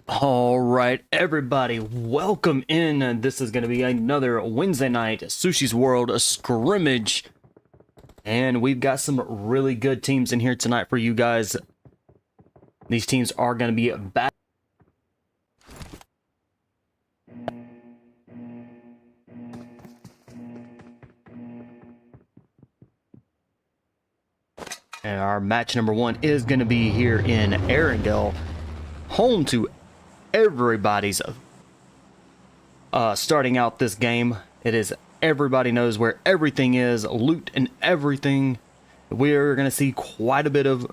All right, everybody, welcome in. This is going to be another Wednesday night Sushi's World scrimmage. And we've got some really good teams in here tonight for you guys. These teams are going to be back. And our match number one is going to be here in Arendelle, home to everybody's starting out this game. It is everybody knows where everything is, loot and everything. We're going to see quite a bit of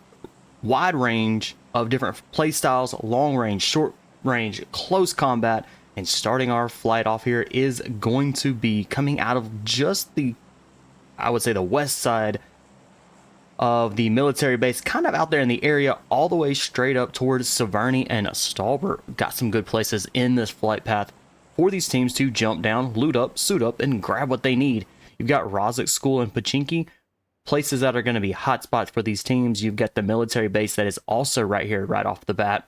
wide range of different play styles, long range, short range, close combat. And starting our flight off here is going to be coming out of just the, I would say, the west side of the military base, kind of out there in the area, all the way straight up towards Severny and Stalbert. Got some good places in this flight path for these teams to jump down, loot up, suit up, and grab what they need. You've got Rozek School and Pachinki, places that are going to be hotspots for these teams. You've got the military base that is also right here, right off the bat.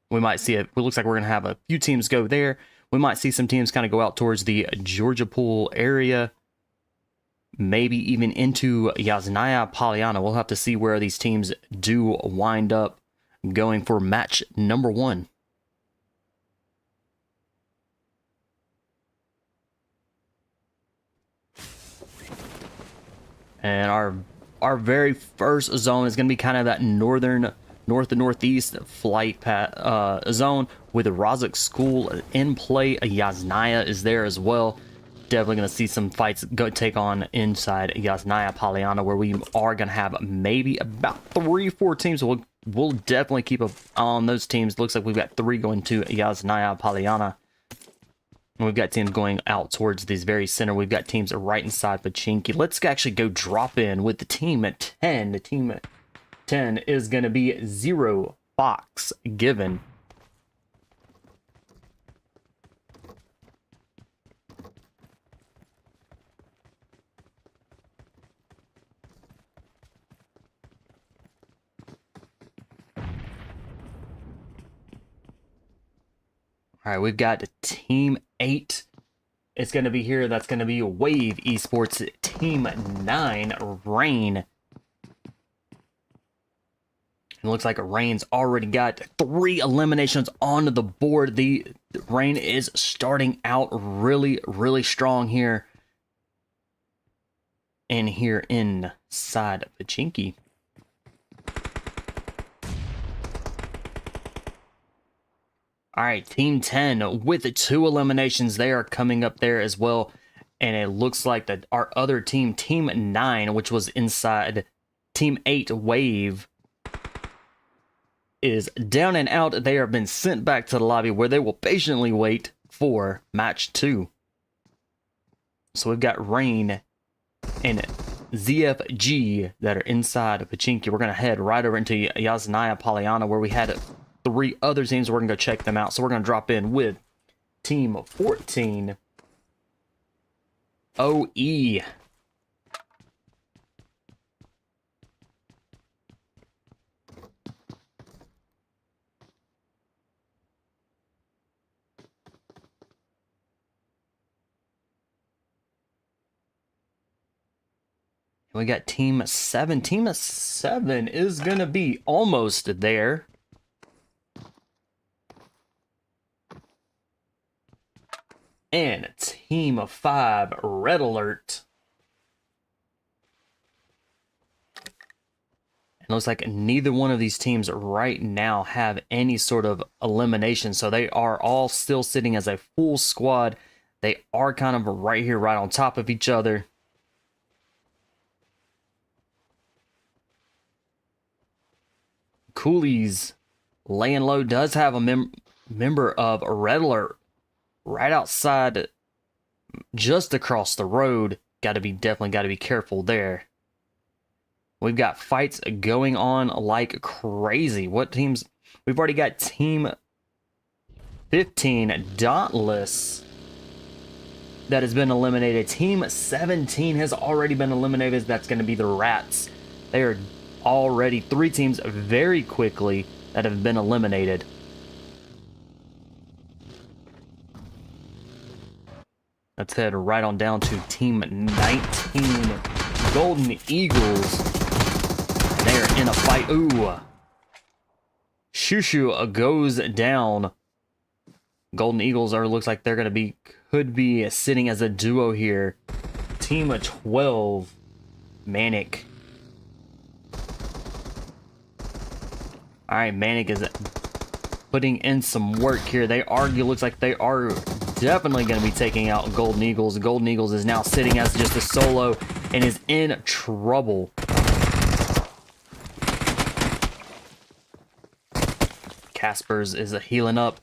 We might see it. It looks like we're going to have a few teams go there. We might see some teams kind of go out towards the Georgia Pool area, maybe even into Yasnaya Polyana. We'll have to see where these teams do wind up going for match number one. And our very first zone is going to be kind of that north to northeast flight path zone with the Rozhok School in play. Yasnaya is there as well. Definitely going to see some fights go take on inside Yasnaya Polyana, where we are going to have maybe about 3-4 teams. So we'll definitely keep an eye on those teams. Looks like we've got 3 going to Yasnaya Polyana. And we've got teams going out towards this very center. We've got teams right inside Pachinki. Let's actually go drop in with the team at 10. The team at 10 is going to be 0 Fox Given. All right, we've got Team 8. It's going to be here. That's going to be Wave Esports. Team 9, Rain. It looks like Rain's already got 3 eliminations on the board. The Rain is starting out really, really strong here. And here inside Pachinki. All right, Team 10 with the 2 eliminations. They are coming up there as well. And it looks like that our other team, Team 9, which was inside Team 8 Wave, is down and out. They have been sent back to the lobby where they will patiently wait for match 2. So we've got Rain and ZFG that are inside of Pachinki. We're going to head right over into Yasnaya Polyana, where we had 3 other teams. We're going to go check them out. So we're going to drop in with Team 14, OE. We got Team 7. Team 7 is going to be almost there. And Team 5, Red Alert. It looks like neither one of these teams right now have any sort of elimination. So they are all still sitting as a full squad. They are kind of right here, right on top of each other. Coolies laying low does have a member of Red Alert right outside, just across the road. Definitely got to be careful there. We've got fights going on like crazy. What teams? We've already got Team 15, Dauntless, that has been eliminated. Team 17 has already been eliminated. That's going to be the Rats. They are already 3 teams very quickly that have been eliminated. Let's head right on down to Team 19, Golden Eagles. They are in a fight. Ooh. Sushi goes down. Golden Eagles looks like they're going to could be sitting as a duo here. Team 12, Manic. All right, Manic is putting in some work here. Looks like they are definitely going to be taking out Golden Eagles. Golden Eagles is now sitting as just a solo and is in trouble. Caspers is healing up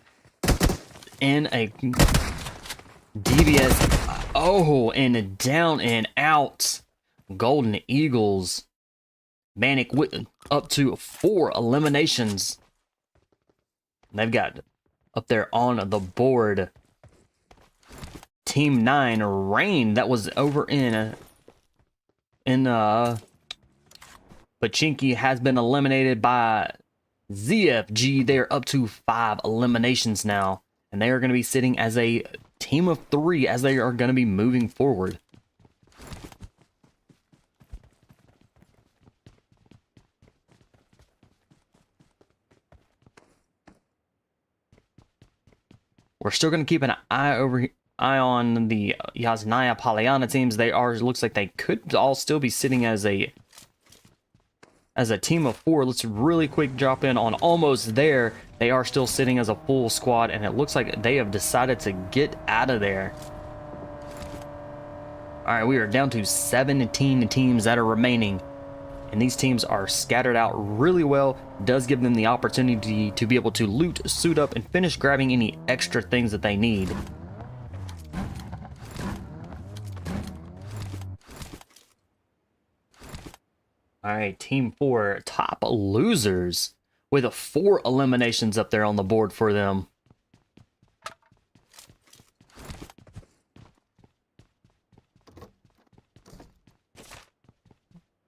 in a DBS. Oh, and down and out. Golden Eagles. Manic with up to 4 eliminations. They've got up there on the board Team 9, Rain, that was over in Pachinki, has been eliminated by ZFG. They're up to 5 eliminations now, and they are going to be sitting as a team of 3 as they are going to be moving forward. We're still going to keep an eye over eye on the Yasnaya Polyana teams. They are, looks like they could all still be sitting as a team of 4. Let's really quick drop in on almost there. They are still sitting as a full squad, and it looks like they have decided to get out of there. All right, we are down to 17 teams that are remaining, and these teams are scattered out really well. Does give them the opportunity to be able to loot, suit up, and finish grabbing any extra things that they need. All right, Team 4, top losers, with 4 eliminations up there on the board for them.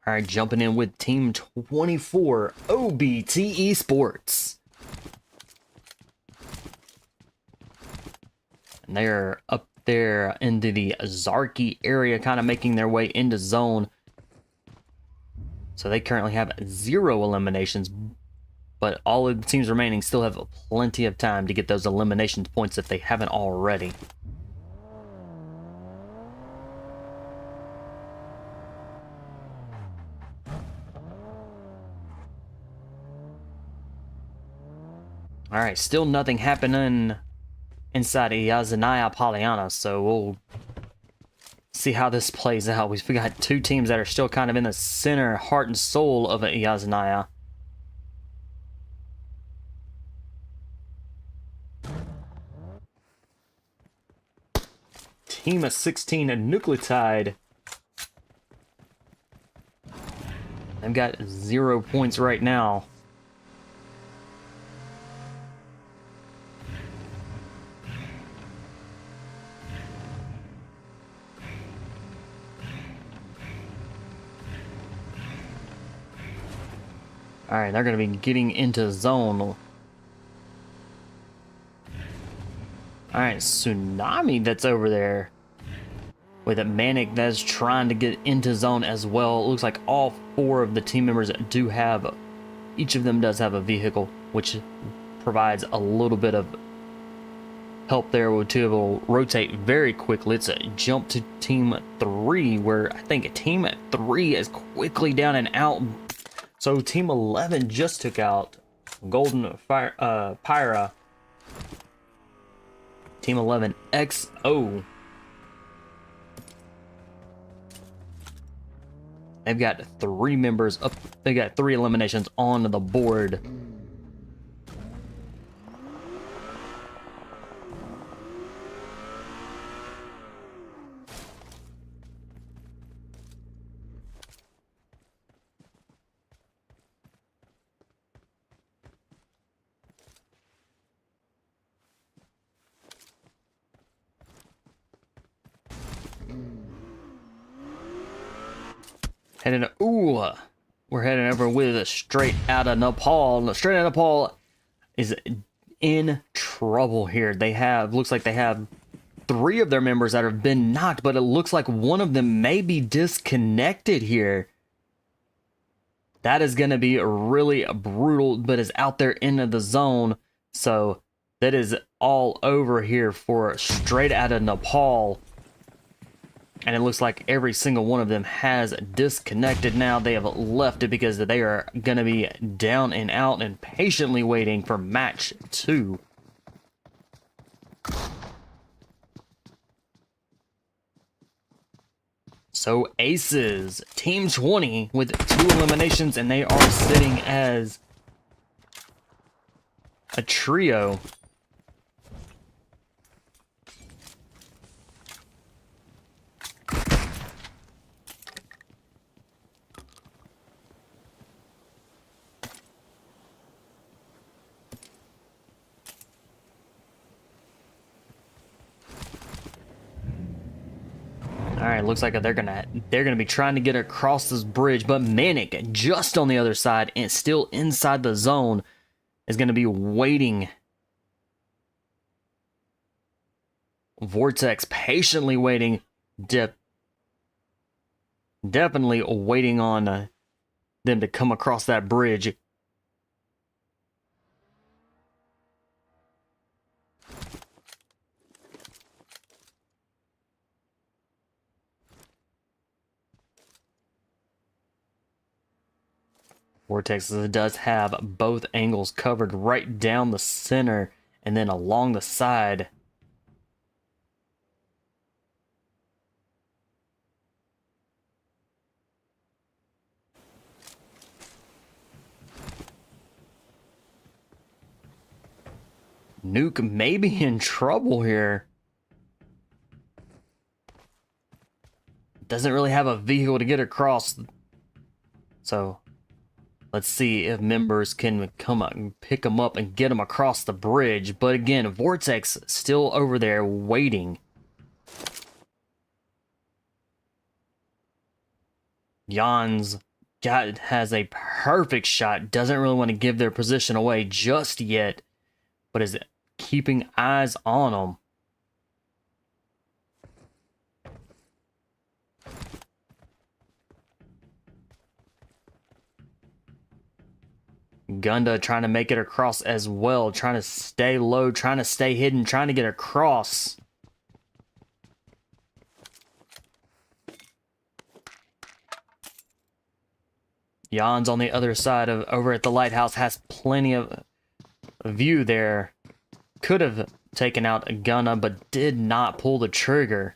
All right, jumping in with Team 24, OBTE Sports. And they're up there into the Zarki area, kind of making their way into zone. So they currently have 0 eliminations, but all of the teams remaining still have plenty of time to get those elimination points if they haven't already. All right, still nothing happening inside of Yazanaya Polyana, so we'll see how this plays out. We've got 2 teams that are still kind of in the center, heart and soul of Yazanaya. Team of 16, Nucleotide. They've got 0 points right now. All right, they're going to be getting into zone. All right, Tsunami that's over there with a Manic that's trying to get into zone as well. It looks like all 4 of the team members do have, each of them does have a vehicle, which provides a little bit of help there to able rotate very quickly. Let's jump to Team 3, where I think Team 3 is quickly down and out. So Team 11 just took out Golden Fire, Pyra. Team 11 XO. They've got 3 members up. They got 3 eliminations on the board. Heading, we're heading over with Straight Out of Nepal. Straight Out of Nepal is in trouble here. They have, looks like they have 3 of their members that have been knocked, but it looks like one of them may be disconnected here. That is going to be really brutal, but is out there into the zone. So that is all over here for Straight Out of Nepal. And it looks like every single one of them has disconnected now. They have left it because they are going to be down and out and patiently waiting for match 2. So Aces, Team 20 with 2 eliminations, and they are sitting as a trio. All right, looks like they're gonna be trying to get across this bridge, but Manic just on the other side and still inside the zone is gonna be waiting. Vortex patiently waiting, definitely waiting on them to come across that bridge. Vortex does have both angles covered right down the center and then along the side. Nuke may be in trouble here. Doesn't really have a vehicle to get across. So let's see if members can come up and pick him up and get him across the bridge. But again, Vortex still over there waiting. Jan's has a perfect shot. Doesn't really want to give their position away just yet, but is keeping eyes on them. Gunda trying to make it across as well, trying to stay low, trying to stay hidden, trying to get across. Jan's on the other side of over at the lighthouse, has plenty of view there. Could have taken out a Gunna, but did not pull the trigger.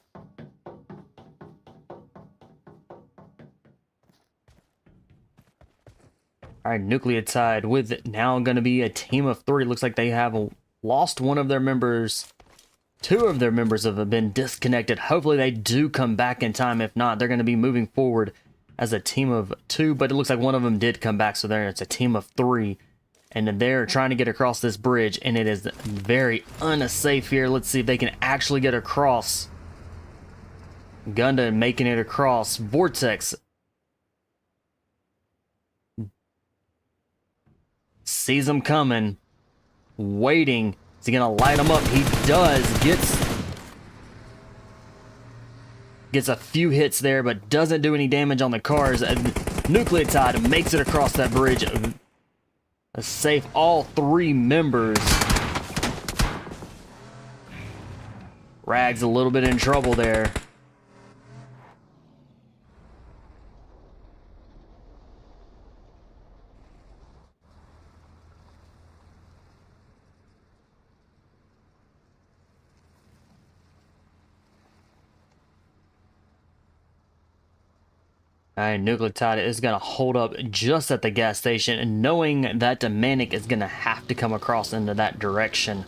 All right, Nucleotide with now going to be a team of 3. Looks like they have lost one of their members. 2 of their members have been disconnected. Hopefully they do come back in time. If not, they're going to be moving forward as a team of 2. But it looks like one of them did come back, so there it's a team of 3. And they're trying to get across this bridge, and it is very unsafe here. Let's see if they can actually get across. Gunda making it across. Vortex sees them coming, waiting. Is he gonna light them up? He does. Gets a few hits there, but doesn't do any damage on the cars. Nucleotide makes it across that bridge. Safe all 3 members. Rag's a little bit in trouble there. Alright, Nucleotide is going to hold up just at the gas station, and knowing that Manic is going to have to come across into that direction.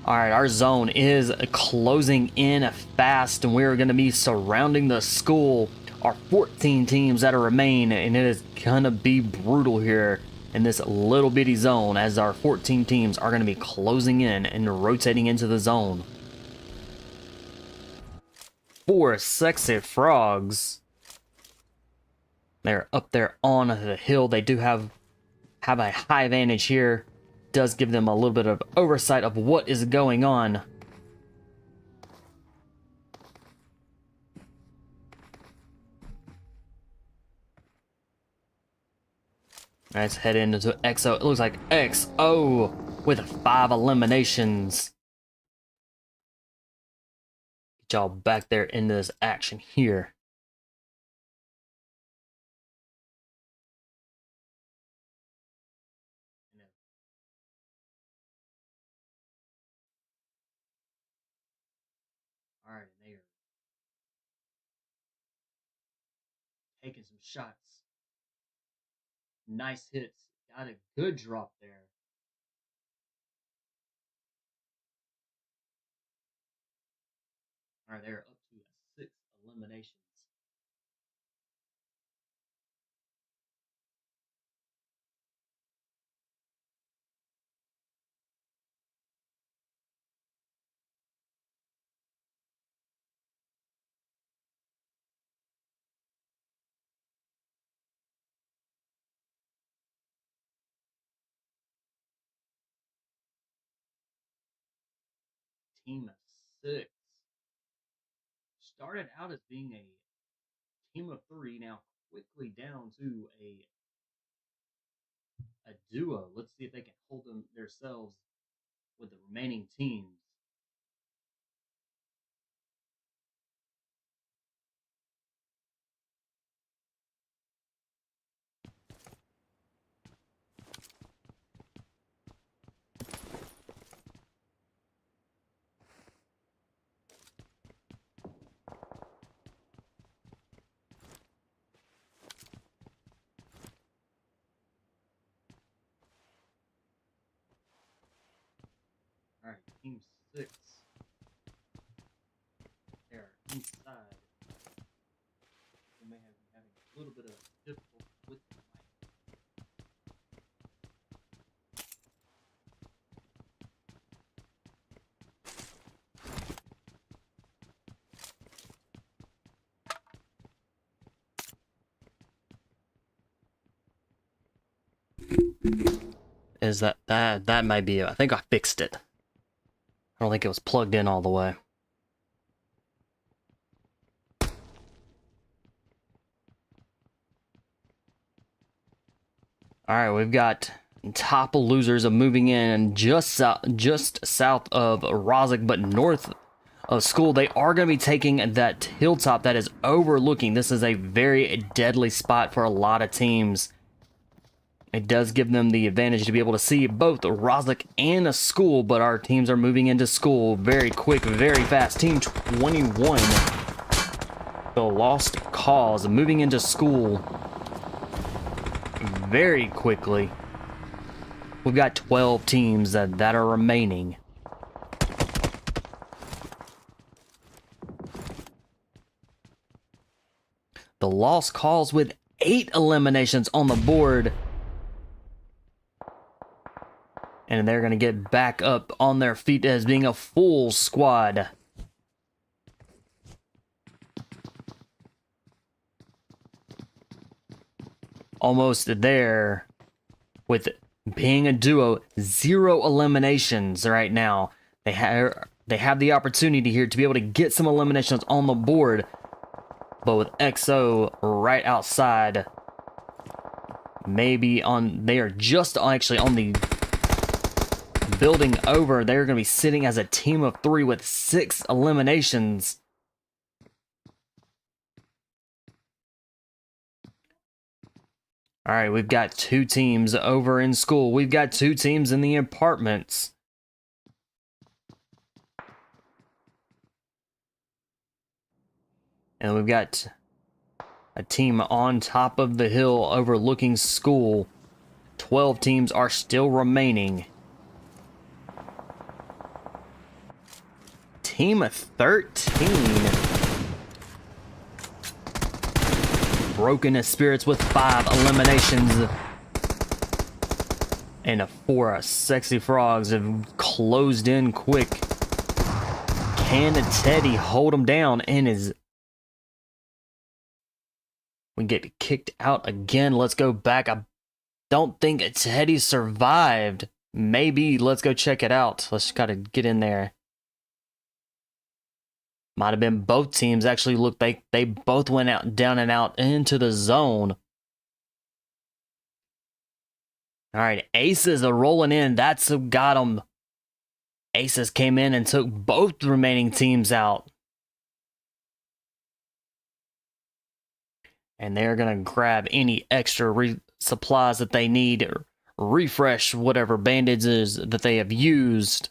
Alright, our zone is closing in fast, and we're going to be surrounding the school. Our 14 teams that remain, and it is going to be brutal here in this little bitty zone, as our 14 teams are going to be closing in and rotating into the zone. 4 sexy frogs. They're up there on the hill. They do have a high advantage here. Does give them a little bit of oversight of what is going on. Let's head into XO. It looks like XO with 5 eliminations. Get y'all back there into this action here. All right, they are taking some shots. Nice hits. Got a good drop there. All right, they're up to 6 eliminations. Team of 6 started out as being a team of 3, now quickly down to a duo. Let's see if they can hold them themselves with the remaining teams. Alright, team 6. They are inside. We may have been having a little bit of difficulty with the mic. Is that might be it. I think I fixed it. I don't think it was plugged in all the way. Alright, we've got top losers of moving in just south of Rozek, but north of school. They are going to be taking that hilltop that is overlooking. This is a very deadly spot for a lot of teams. It does give them the advantage to be able to see both Rozek and a school, but our teams are moving into school very quick, very fast. Team 21, the Lost Cause, moving into school very quickly. We've got 12 teams that are remaining. The Lost Cause with 8 eliminations on the board. And they're going to get back up on their feet as being a full squad. Almost there with being a duo. 0 eliminations right now. They have the opportunity here to be able to get some eliminations on the board. But with XO right outside, maybe on, they are just actually on the building over. They're going to be sitting as a team of 3 with 6 eliminations. All right, we've got 2 teams over in school. We've got 2 teams in the apartments. And we've got a team on top of the hill overlooking school. 12 teams are still remaining. Team 13. Broken spirits with 5 eliminations. And 4 sexy frogs have closed in quick. Can Teddy hold him down? And we get kicked out again. Let's go back. I don't think Teddy survived. Maybe. Let's go check it out. Let's gotta get in there. Might have been both teams. Actually, look, they both went out, down and out into the zone. All right, Aces are rolling in. That's who got them. Aces came in and took both remaining teams out. And they're going to grab any extra supplies that they need, or refresh whatever bandages that they have used.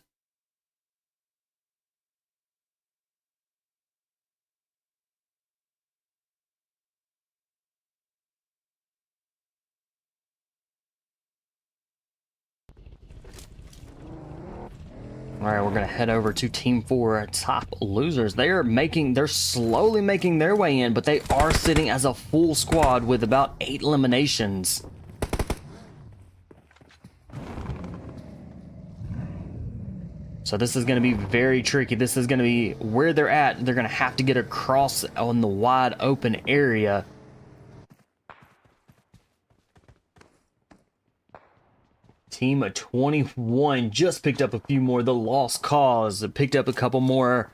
All right, we're going to head over to Team 4, top losers. They're slowly making their way in, but they are sitting as a full squad with about 8 eliminations. So this is going to be very tricky. This is going to be where they're at. They're going to have to get across on the wide open area. Team 21 just picked up a few more. The Lost Cause picked up a couple more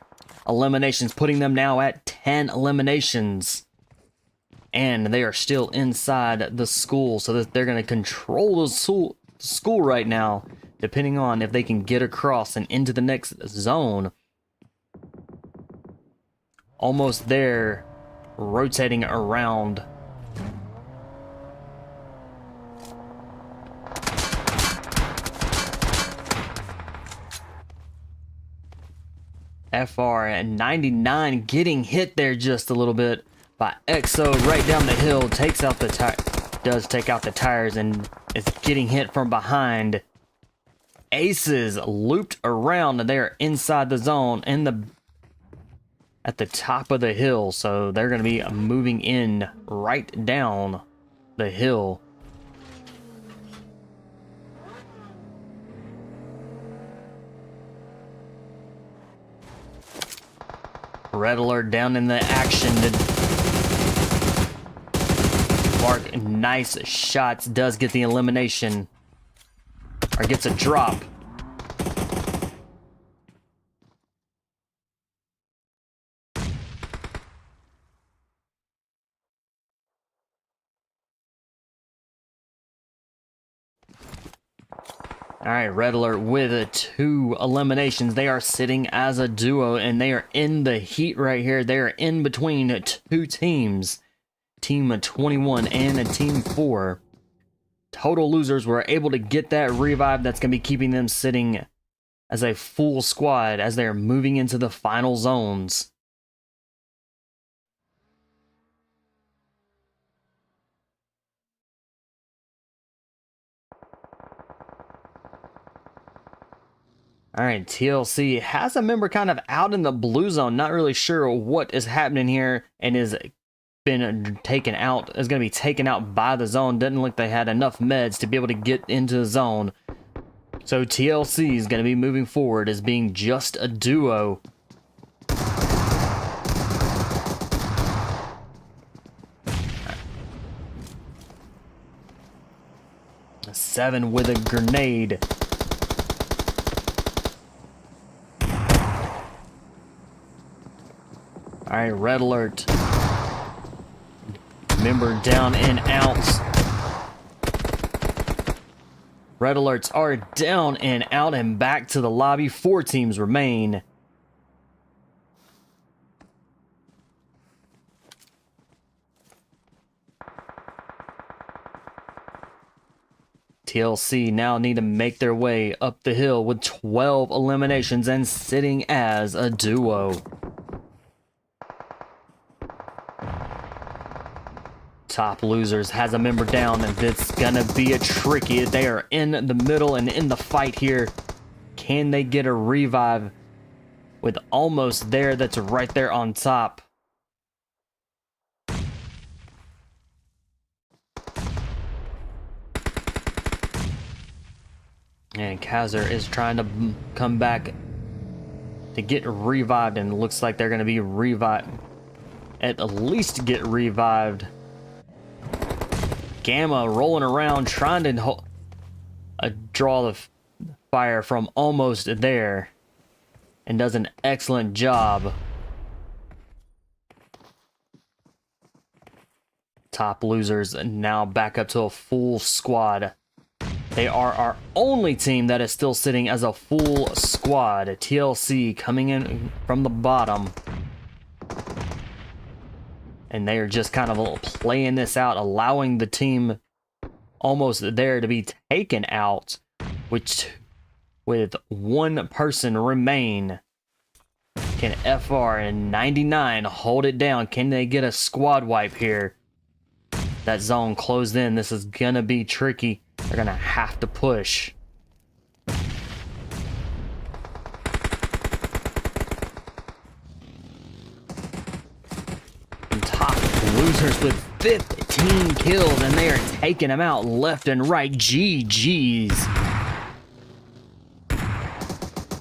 eliminations, putting them now at 10 eliminations. And they are still inside the school, so that they're going to control the school right now, depending on if they can get across and into the next zone. Almost there, rotating around. FR at 99 getting hit there just a little bit by XO right down the hill. Takes out the does take out the tires and is getting hit from behind. Aces looped around, and they're inside the zone at the top of the hill, so they're going to be moving in right down the hill. Red Alert down in the action to mark nice shots, does get the elimination, or gets a drop. All right, Red Alert with 2 eliminations. They are sitting as a duo, and they are in the heat right here. They are in between 2 teams, Team 21 and Team 4. Total losers were able to get that revive that's going to be keeping them sitting as a full squad as they're moving into the final zones. All right, TLC has a member kind of out in the blue zone, not really sure what is happening here, and is been taken out, is going to be taken out by the zone. Doesn't look they had enough meds to be able to get into the zone. So TLC is going to be moving forward as being just a duo. A 7 with a grenade. All right, Red Alert. Member down and out. Red Alerts are down and out and back to the lobby. 4 teams remain. TLC now need to make their way up the hill with 12 eliminations and sitting as a duo. Top Losers has a member down, and it's gonna be a tricky. They are in the middle and in the fight here. Can they get a revive with almost there? That's right there on top. And Kaiser is trying to come back to get revived, and looks like they're gonna be revived. At least get revived. Gamma rolling around trying to draw the fire from almost there, and does an excellent job. Top Losers now back up to a full squad. They are our only team that is still sitting as a full squad. TLC coming in from the bottom. And they are just kind of playing this out, allowing the team almost there to be taken out, which with 1 person remain. Can FR and 99 hold it down? Can they get a squad wipe here? That zone closed in. This is gonna be tricky. They're gonna have to push. Losers with 15 kills, and they are taking them out left and right. GG's.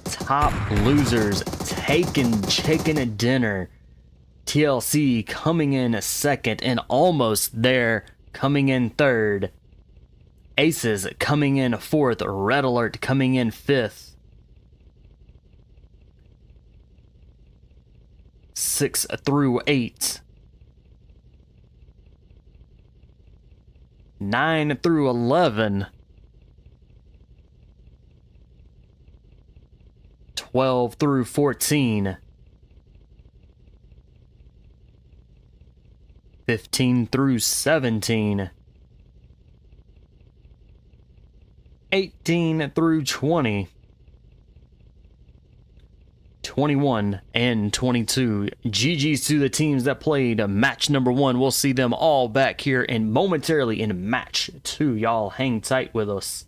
Top Losers taking chicken dinner. TLC coming in 2nd and almost there, coming in 3rd. Aces coming in 4th. Red Alert coming in 5th. 6 through 8. 9 through 11. 12 through 14. 15 through 17. 18 through 20. 21 and 22. GG's to the teams that played match number 1. We'll see them all back here in momentarily in match 2. Y'all hang tight with us.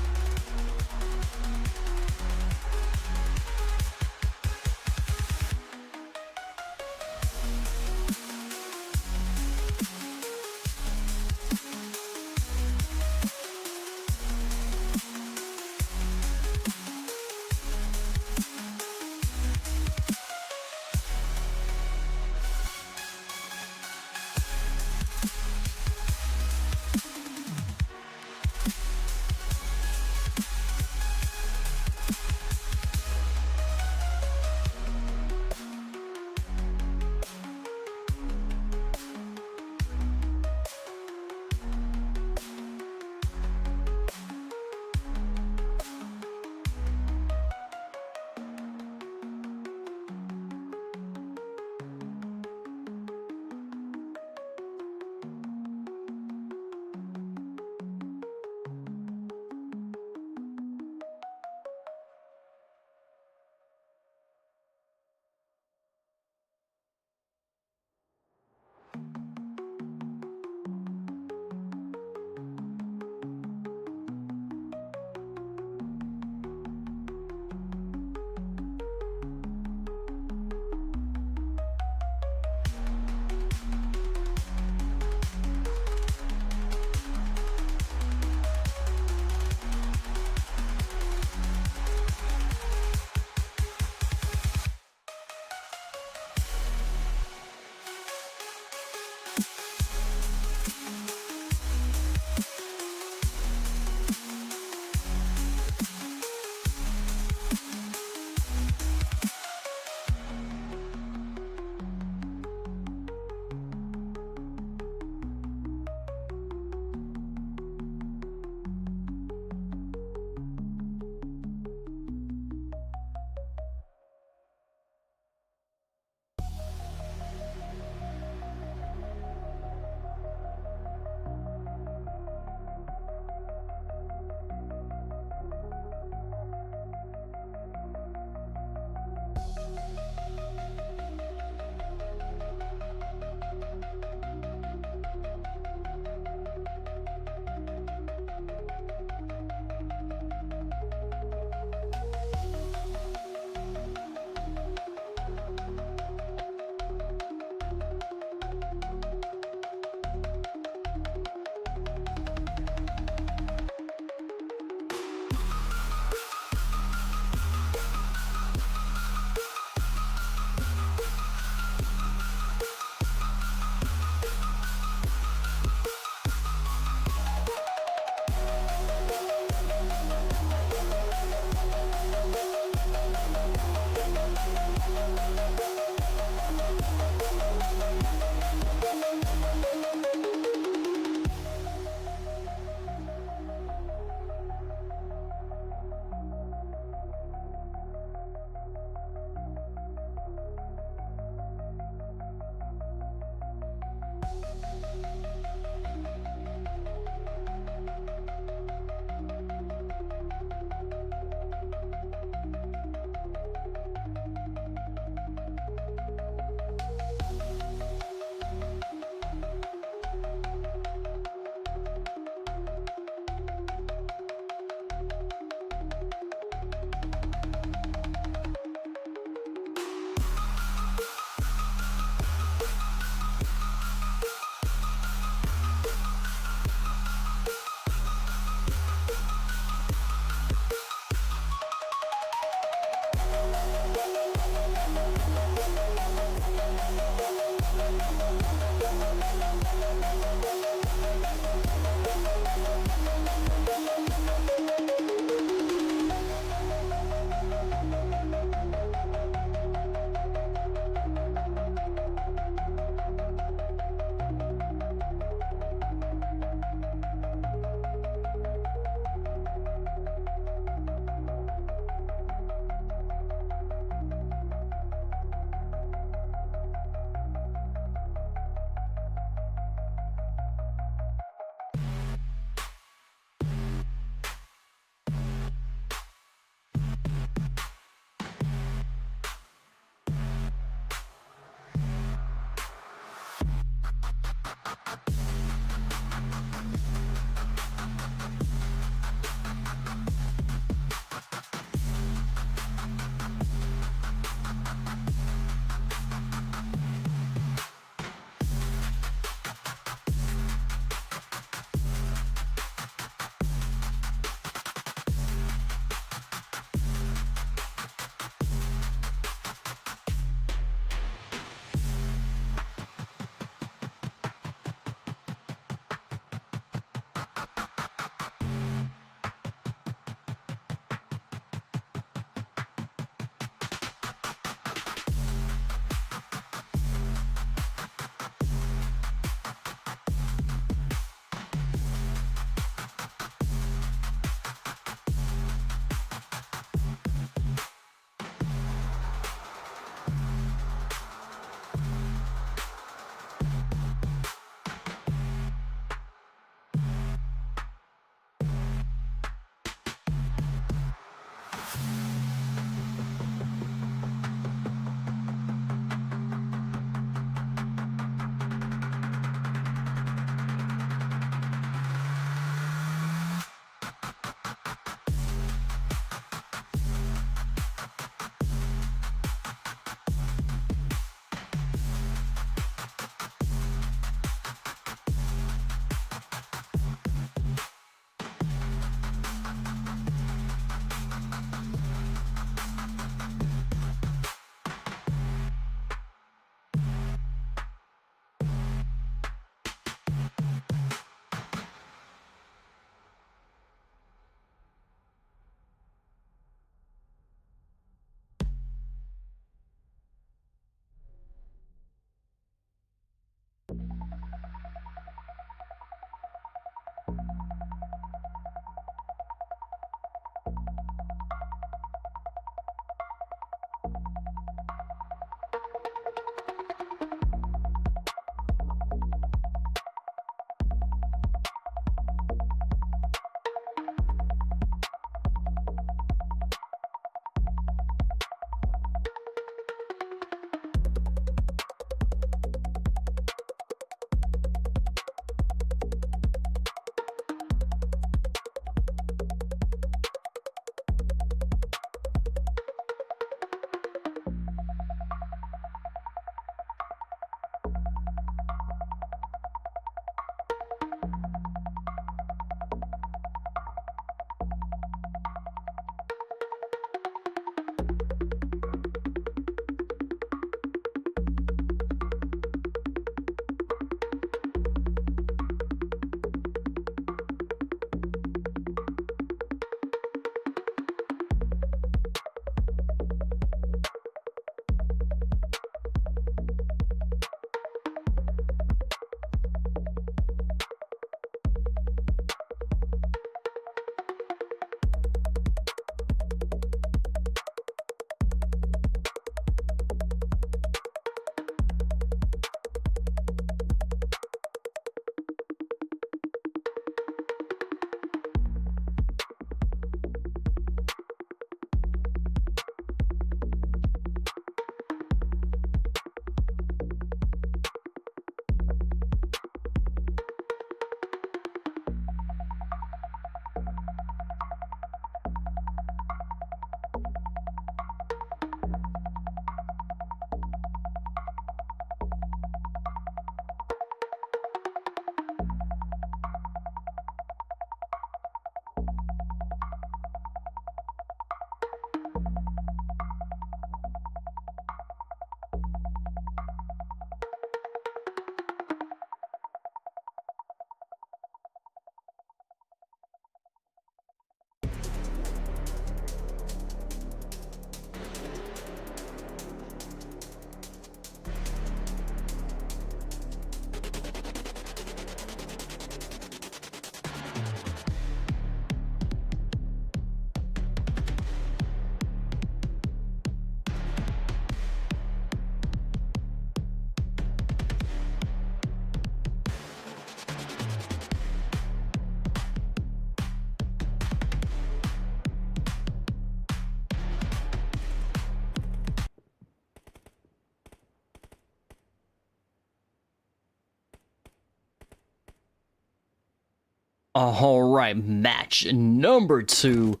All right, match number 2.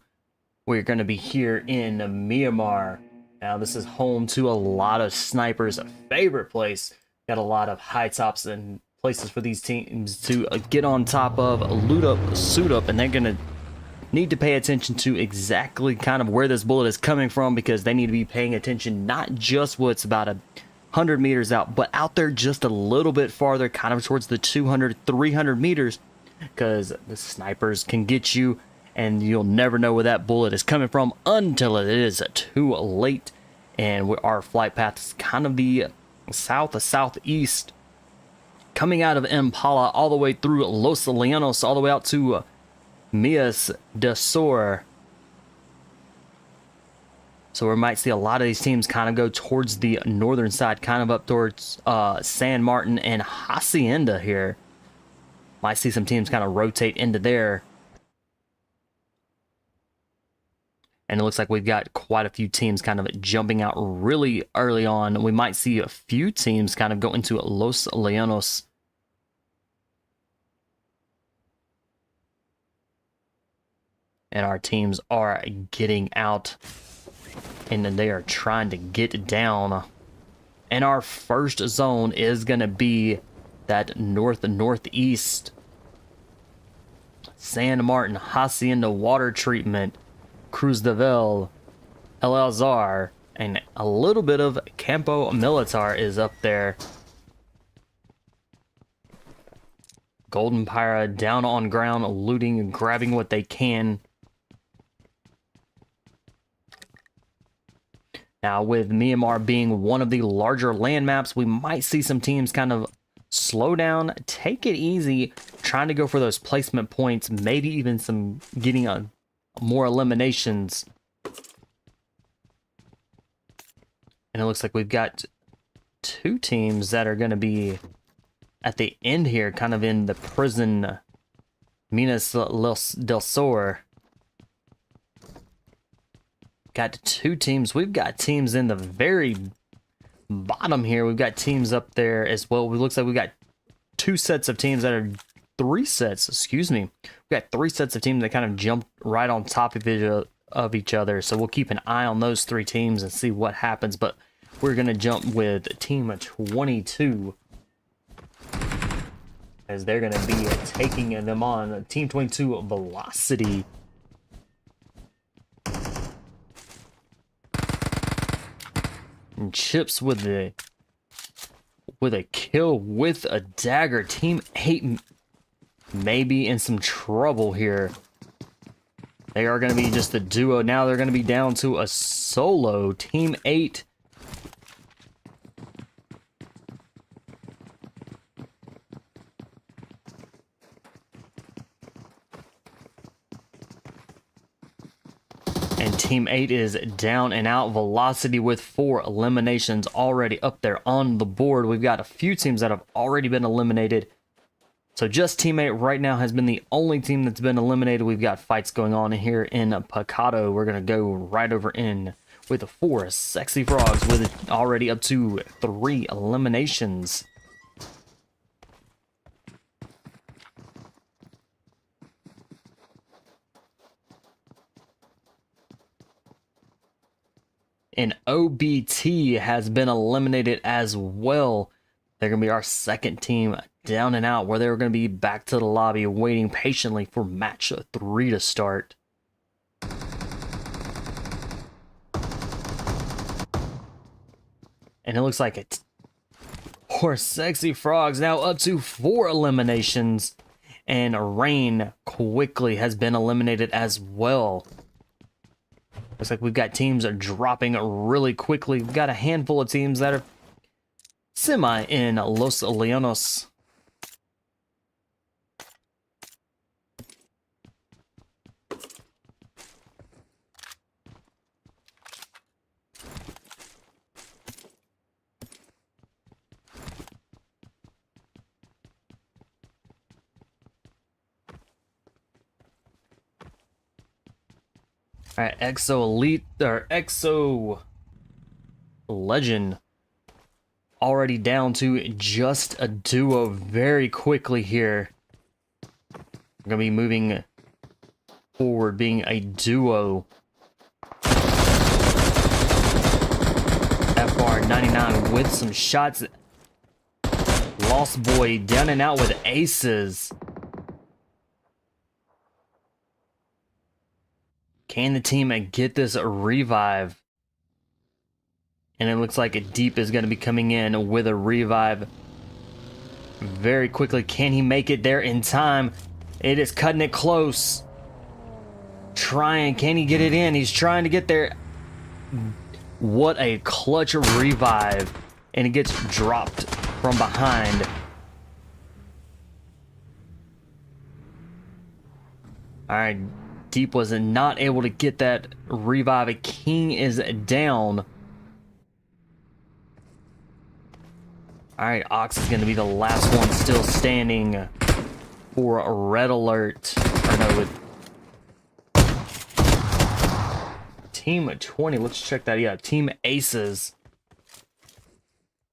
We're going to be here in Myanmar. Now, this is home to a lot of snipers' favorite place. Got a lot of high tops and places for these teams to get on top of, loot up, suit up, and they're going to need to pay attention to exactly kind of where this bullet is coming from, because they need to be paying attention not just what's about 100 meters out, but out there just a little bit farther, kind of towards the 200, 300 meters, because the snipers can get you and you'll never know where that bullet is coming from until it is too late. And our flight path is kind of the southeast, coming out of Impala all the way through Los Llanos, all the way out to Mias de Sur. So we might see a lot of these teams kind of go towards the northern side, kind of up towards San Martin and Hacienda here. Might see some teams kind of rotate into there. And it looks like we've got quite a few teams kind of jumping out really early on. We might see a few teams kind of go into Los Llanos. And our teams are getting out, and then they are trying to get down. And our first zone is going to be that northeast. San Martin, Hacienda Water Treatment, Cruz de Vil, El Alzar, and a little bit of Campo Militar is up there. Golden Pyra down on ground, looting and grabbing what they can. Now, with Myanmar being one of the larger land maps, we might see some teams kind of slow down, take it easy, trying to go for those placement points, maybe even some getting more eliminations. And it looks like we've got 2 teams that are going to be at the end here, kind of in the prison, Minas del Sur. Got 2 teams. We've got teams in the very bottom here. We've got teams up there as well. It looks like we've got 2 sets of teams that are 3 sets, excuse me. We've got 3 sets of teams that kind of jumped right on top of each other. So we'll keep an eye on those 3 teams and see what happens. But we're going to jump with Team 22, as they're going to be taking them on. Team 22 Velocity. And Chips with a kill with a dagger. Team 8 may be in some trouble here. They are going to be just a duo. Now they're going to be down to a solo. Team 8. And Team 8 is down and out. Velocity with 4 eliminations already up there on the board. We've got a few teams that have already been eliminated. So just Team 8 right now has been the only team that's been eliminated. We've got fights going on here in Picado. We're going to go right over in with the 4 Sexy Frogs with already up to 3 eliminations. And OBT has been eliminated as well. They're going to be our second team down and out, where they're going to be back to the lobby waiting patiently for match 3 to start. And it looks like it. Poor Sexy Frogs now up to 4 eliminations. And Rain quickly has been eliminated as well. Looks like we've got teams are dropping really quickly. We've got a handful of teams that are semi in Los Llanos. Alright, Exo Elite, or Exo Legend, already down to just a duo very quickly here. We're going to be moving forward, being a duo. FR99 with some shots. Lost Boy down and out with aces. Can the team get this revive? And it looks like Deep is going to be coming in with a revive very quickly. Can he make it there in time? It is cutting it close. Can he get it in? He's trying to get there. What a clutch revive. And it gets dropped from behind. Alright, Deep was not able to get that revive. King is down. Alright, Ox is going to be the last one still standing for a red alert. Or no, with Team 20. Let's check that. Yeah, Team Aces.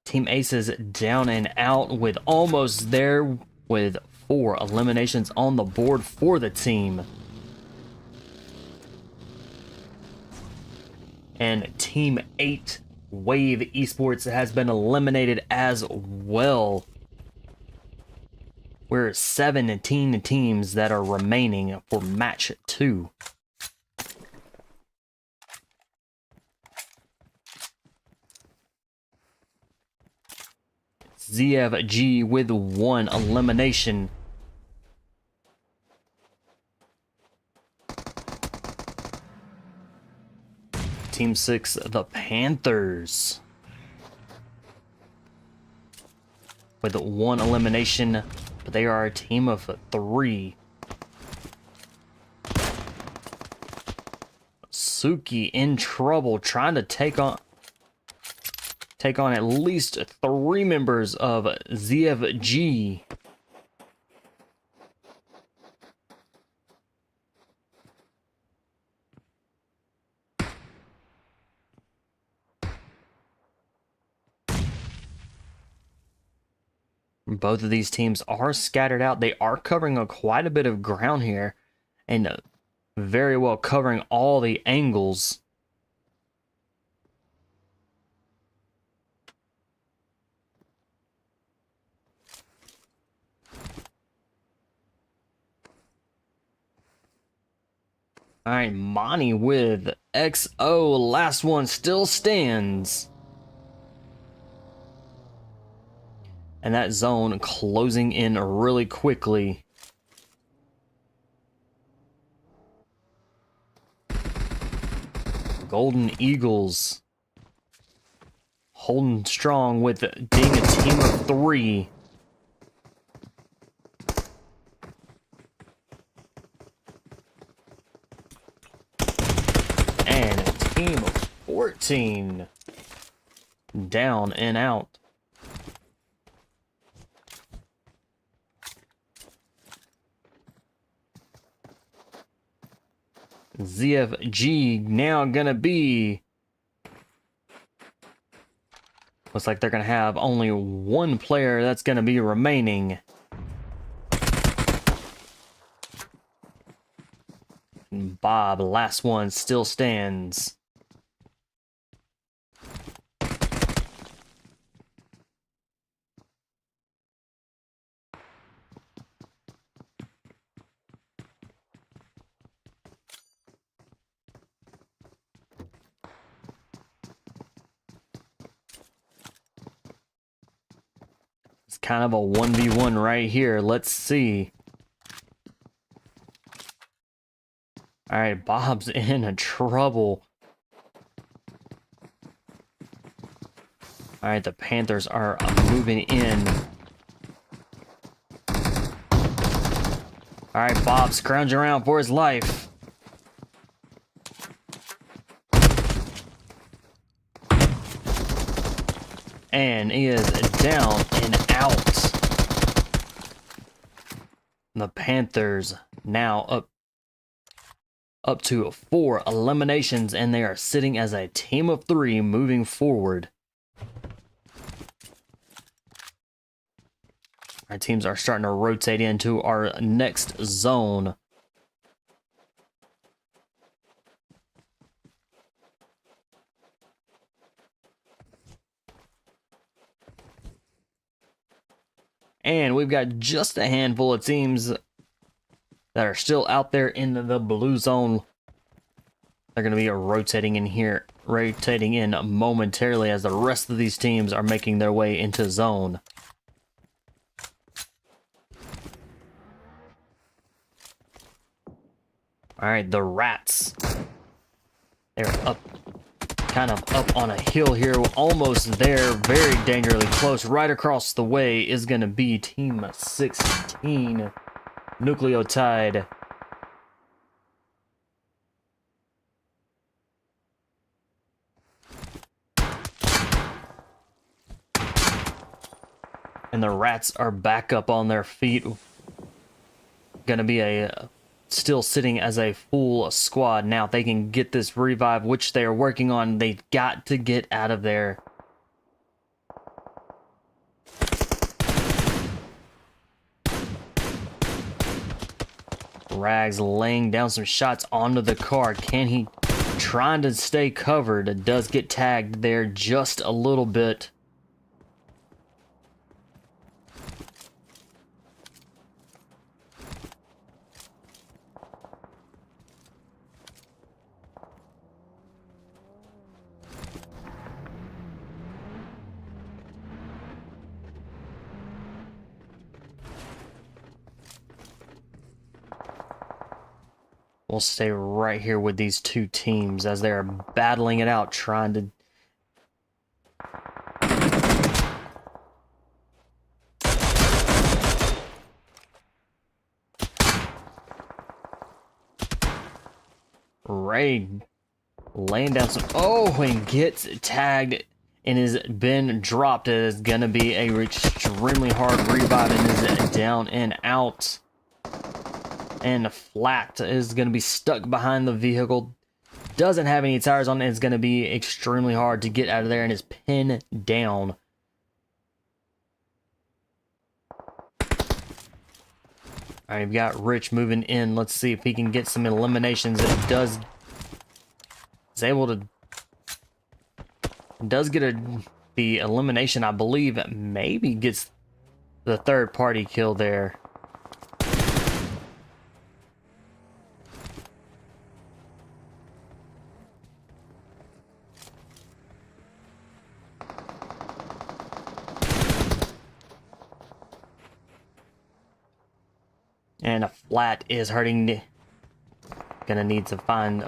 Team Aces down and out with almost there with 4 eliminations on the board for the team. And Team 8 Wave Esports has been eliminated as well. We're 17 teams that are remaining for match 2. ZFG with 1 elimination. Team 6, the Panthers, with 1 elimination, but they are a team of 3. Suki in trouble, trying to take on at least 3 members of ZFG. Both of these teams are scattered out. They are covering quite a bit of ground here, and very well covering all the angles. All right, Monty with XO. Last one still stands. And that zone closing in really quickly. Golden Eagles holding strong with being a team of 3. And a team of 14 down and out. ZFG now gonna be, looks like they're gonna have only 1 player that's gonna be remaining. And Bob, last one, still stands. Kind of a 1v1 right here. Let's see. All right, Bob's in trouble. All right, the Panthers are moving in. All right, Bob scrounging around for his life. And he is down and out. The Panthers now up to 4 eliminations, and they are sitting as a team of 3 moving forward. Our teams are starting to rotate into our next zone. And we've got just a handful of teams that are still out there in the blue zone. They're going to be rotating in here, rotating in momentarily as the rest of these teams are making their way into zone. All right, the Rats. They're up, kind of up on a hill here, almost there, very dangerously close. Right across the way is going to be Team 16, Nucleotide. And the Rats are back up on their feet. Gonna be still sitting as a full squad now. If they can get this revive, which they are working on, they've got to get out of there. Rags laying down some shots onto the car. Can he? Trying to stay covered. Does get tagged there just a little bit. We'll stay right here with these two teams as they're battling it out, trying to... Ray laying down some... Oh, and gets tagged and has been dropped. It is going to be a extremely hard revive and is down and out. And Flat is going to be stuck behind the vehicle. Doesn't have any tires on it. It's going to be extremely hard to get out of there and is pinned down. All right, we've got Rich moving in. Let's see if he can get some eliminations. It does... Is able to... Does get the elimination, I believe. Maybe gets the third party kill there. And a Flat is hurting. Gonna need to find...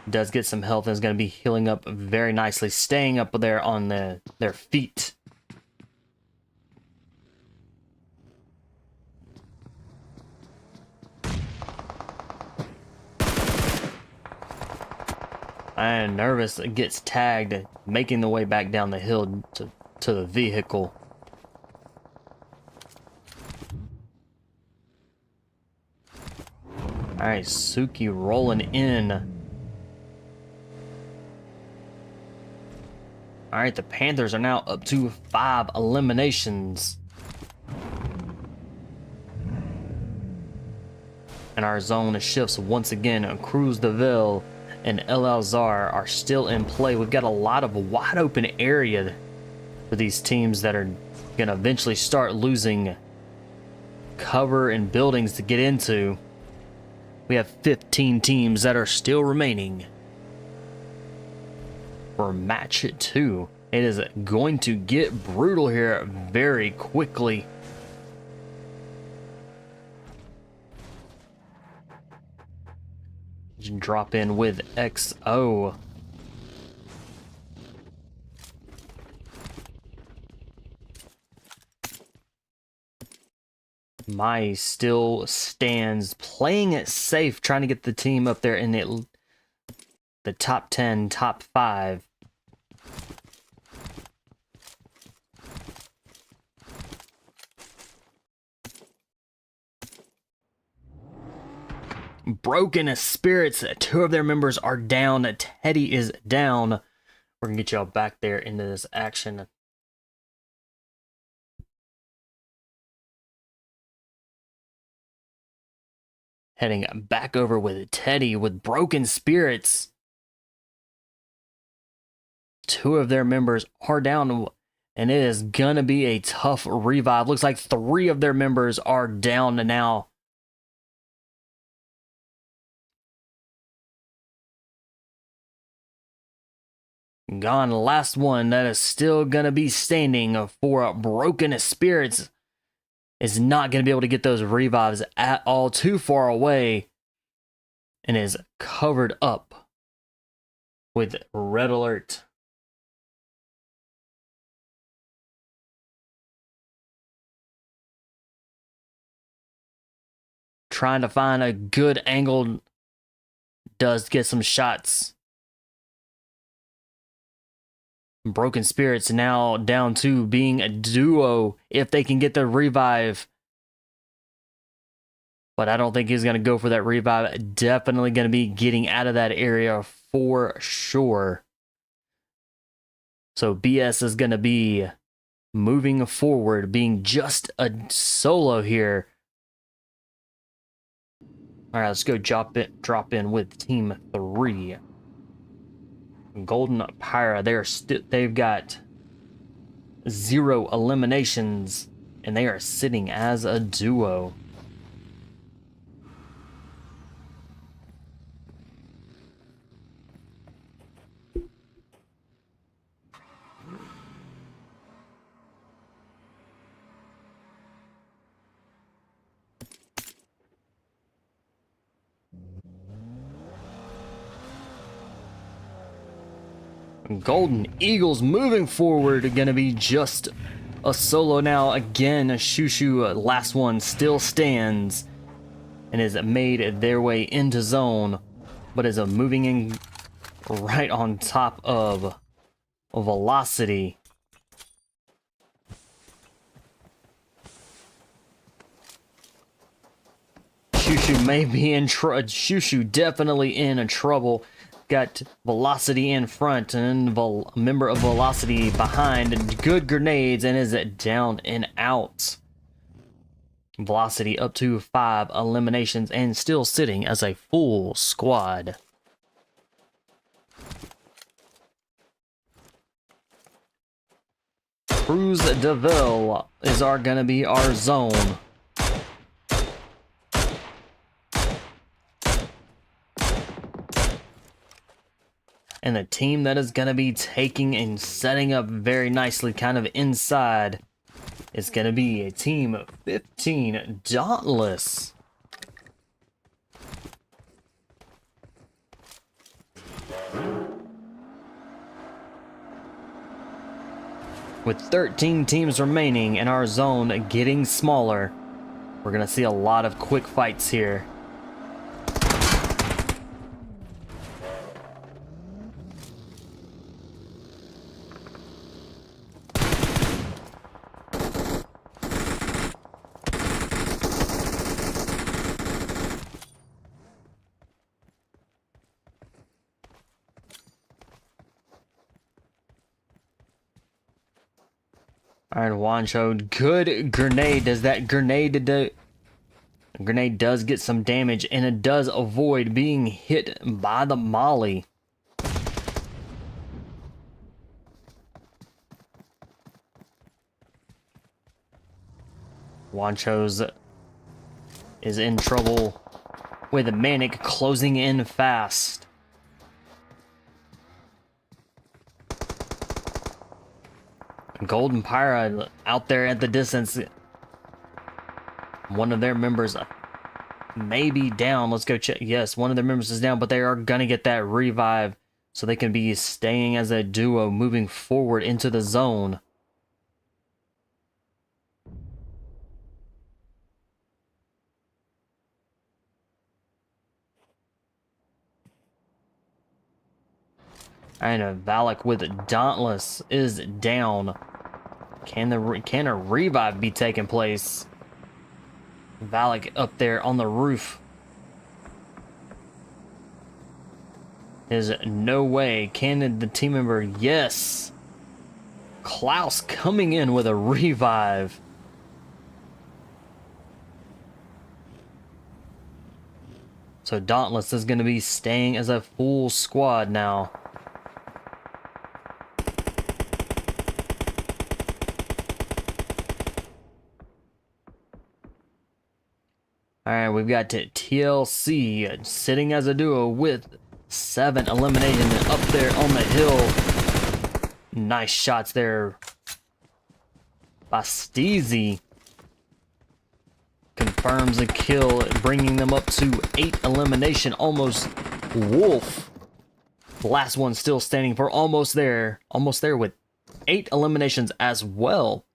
Does get some health and is gonna be healing up very nicely. Staying up there on their feet. And Nervous gets tagged, making the way back down the hill to the vehicle. Alright, Suki rolling in. Alright, the Panthers are now up to 5 eliminations. And our zone shifts once again. Cruz DeVille and El Alzar are still in play. We've got a lot of wide open area for these teams that are going to eventually start losing cover and buildings to get into. We have 15 teams that are still remaining for match 2. It is going to get brutal here very quickly. Just drop in with XO. Mai still stands, playing it safe, trying to get the team up there in the top 10, top 5. Broken Spirits, 2 of their members are down. Teddy is down. We're going to get y'all back there into this action. Heading back over with Teddy with broken spirits. Two of their members are down, and it is gonna be a tough revive. Looks like 3 of their members are down now. Gone, last one that is still gonna be standing for broken spirits is not gonna be able to get those revives at all, too far away, and is covered up with red alert. Trying to find a good angle, does get some shots. Broken Spirits now down to being a duo if they can get the revive. But I don't think he's going to go for that revive. Definitely going to be getting out of that area for sure. So BS is going to be moving forward, being just a solo here. All right, let's go drop in with Team 3. Golden Pyra, they've got 0 eliminations, and they are sitting as a duo. Golden Eagles moving forward, going to be just a solo now. Again, Shushu, last one, still stands and has made their way into zone, but is moving in right on top of Velocity. Shushu may be in trouble. Shushu definitely in trouble. Got Velocity in front and a member of Velocity behind. Good grenades and is down and out. Velocity up to 5 eliminations and still sitting as a full squad. Cruz DeVille is gonna be our zone. And the team that is going to be taking and setting up very nicely kind of inside is going to be a Team 15 Dauntless. With 13 teams remaining and our zone getting smaller, we're going to see a lot of quick fights here. Alright, Wancho, good grenade. Does that grenade do? Grenade does get some damage, and it does avoid being hit by the molly. Wancho's is in trouble with Manic closing in fast. Golden Pyra out there at the distance. One of their members may be down. Let's go check. Yes, one of their members is down, but they are going to get that revive so they can be staying as a duo moving forward into the zone. And Valak with Dauntless is down. Can a revive be taking place? Valak up there on the roof. There's no way. Can the team member? Yes. Klaus coming in with a revive. So Dauntless is going to be staying as a full squad now. Alright, we've got TLC sitting as a duo with 7 eliminations up there on the hill. Nice shots there by Steezy. Confirms a kill, bringing them up to 8 elimination. Almost Wolf. The last one still standing for almost there. Almost there with 8 eliminations as well.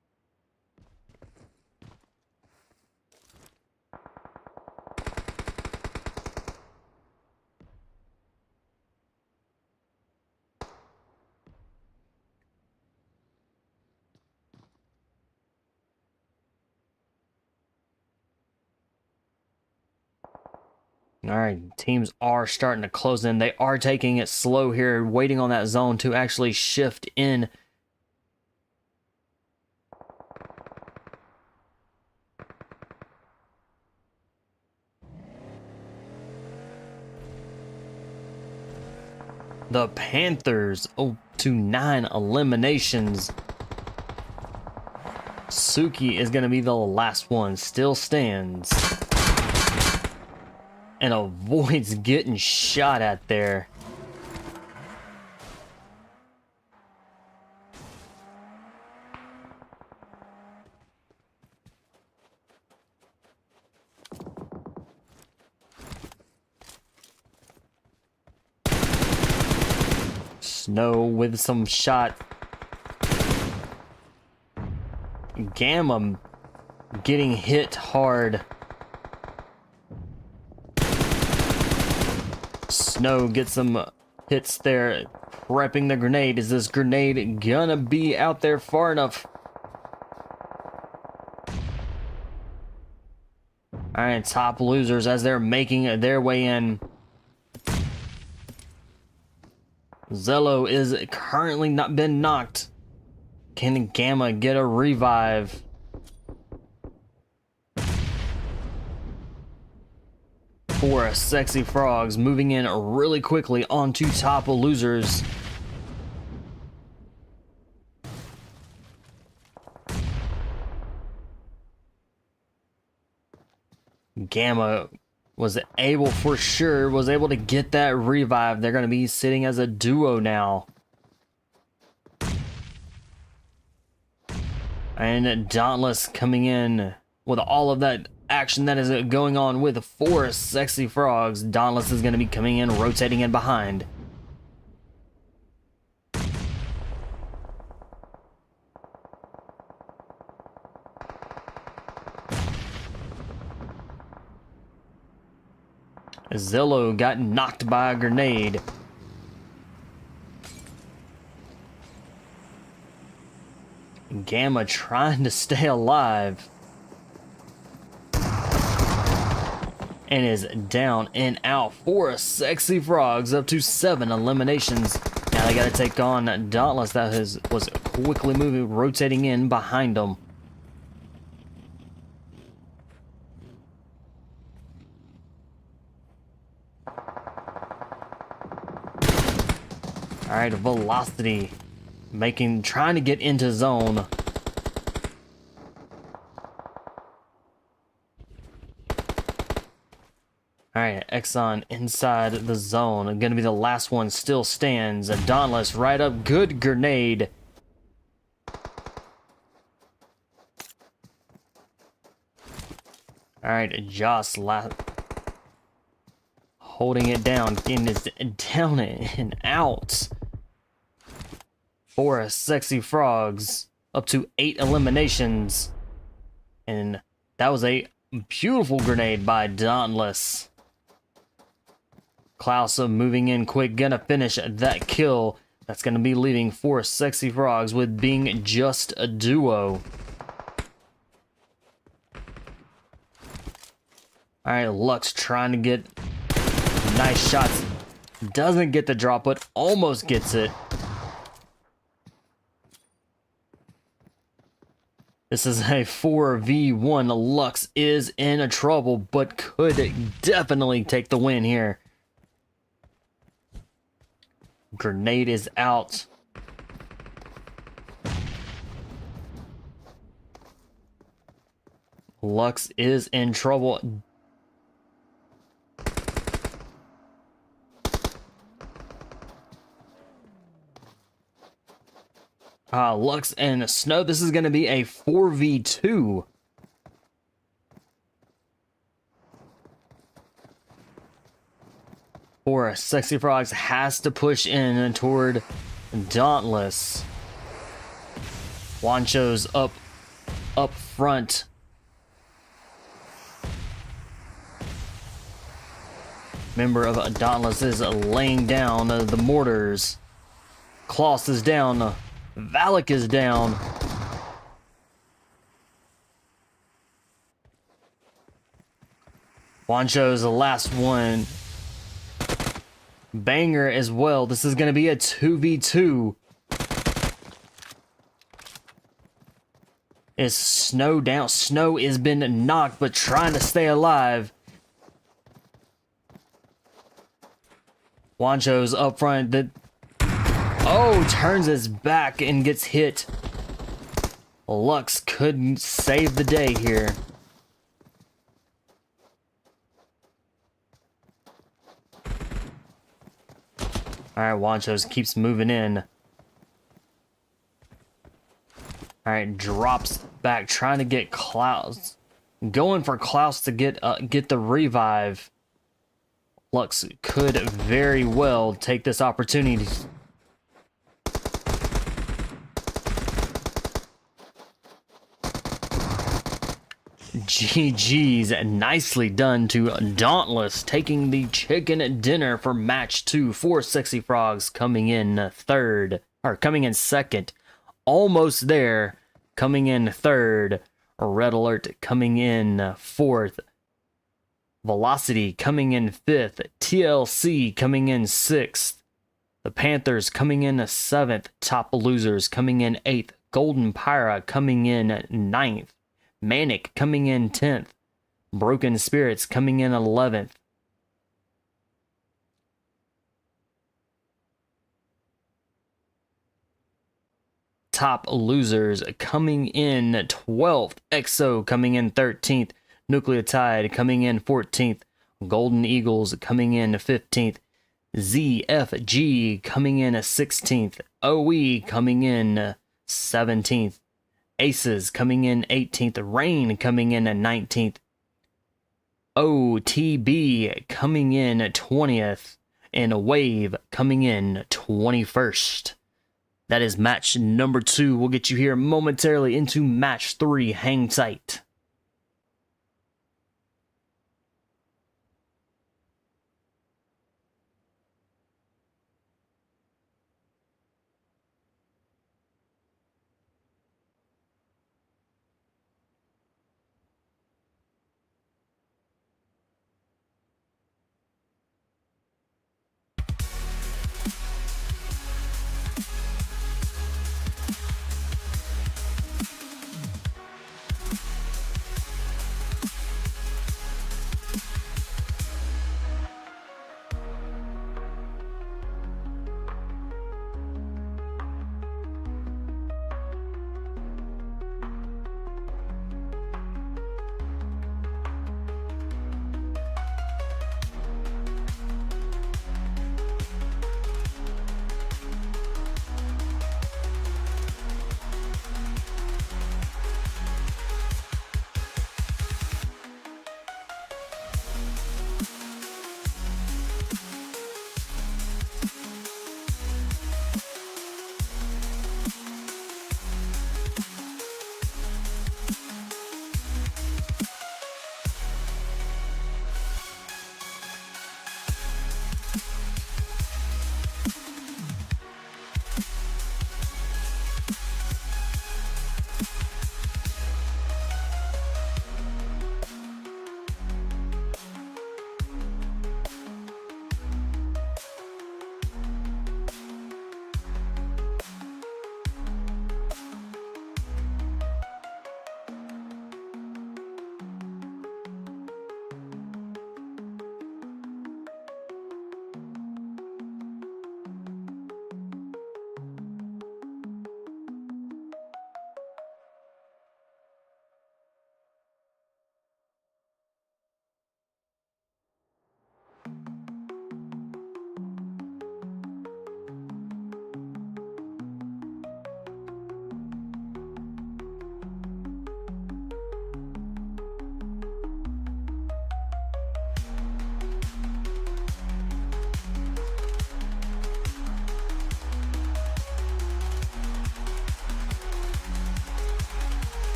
All right, teams are starting to close in. They are taking it slow here, waiting on that zone to actually shift in. The Panthers, to 9 eliminations. Suki is going to be the last one, still stands. And avoids getting shot at there. Snow with some shot. Gamma getting hit hard. Snow gets some hits there, prepping the grenade. Is this grenade gonna be out there far enough? Alright, top losers as they're making their way in. Zello is currently not been knocked. Can Gamma get a revive? For Sexy Frogs moving in really quickly onto top of losers. Gamma was able to get that revive. They're going to be sitting as a duo now. And Dauntless coming in with all of that action that is going on with 4 Sexy Frogs. Dauntless is going to be coming in, rotating in behind. Zillow got knocked by a grenade. Gamma trying to stay alive. And is down and out for Sexy Frogs, up to 7 eliminations. Now they gotta take on Dauntless that was quickly moving, rotating in behind them. Alright, Velocity trying to get into zone. Alright, Exxon inside the zone. Gonna be the last one, still stands. Dauntless right up, good grenade. Alright, Joss holding it down, getting it down and out. For Sexy Frogs, up to 8 eliminations. And that was a beautiful grenade by Dauntless. Klaus moving in quick, gonna finish that kill. That's gonna be leaving 4 Sexy Frogs with being just a duo. Alright, Lux trying to get nice shots. Doesn't get the drop, but almost gets it. This is a 4v1. Lux is in trouble, but could definitely take the win here. Grenade is out. Lux is in trouble. Lux and Snow. This is going to be a 4v2. For Sexy Frogs has to push in toward Dauntless. Wancho's up front. Member of Dauntless is laying down the mortars. Kloss is down. Valak is down. Wancho's the last one. Banger as well. This is going to be a 2v2. Is Snow down? Snow has been knocked, but trying to stay alive. Wancho's up front. Turns his back and gets hit. Lux couldn't save the day here. Alright, Wancho's keeps moving in. Alright, drops back, trying to get Klaus. Going for Klaus to get the revive. Lux could very well take this opportunity. GG's, nicely done to Dauntless, taking the chicken dinner for match 2 for Sexy Frogs, coming in second. Almost there, coming in third. Red Alert coming in fourth. Velocity coming in fifth. TLC coming in sixth. The Panthers coming in seventh. Top Losers coming in eighth. Golden Pyra coming in ninth. Manic coming in 10th. Broken Spirits coming in 11th. Top Losers coming in 12th. EXO coming in 13th. Nucleotide coming in 14th. Golden Eagles coming in 15th. ZFG coming in 16th. OE coming in 17th. Aces coming in 18th. Rain coming in 19th. OTB coming in 20th. And Wave coming in 21st. That is match number 2. We'll get you here momentarily into match 3. Hang tight.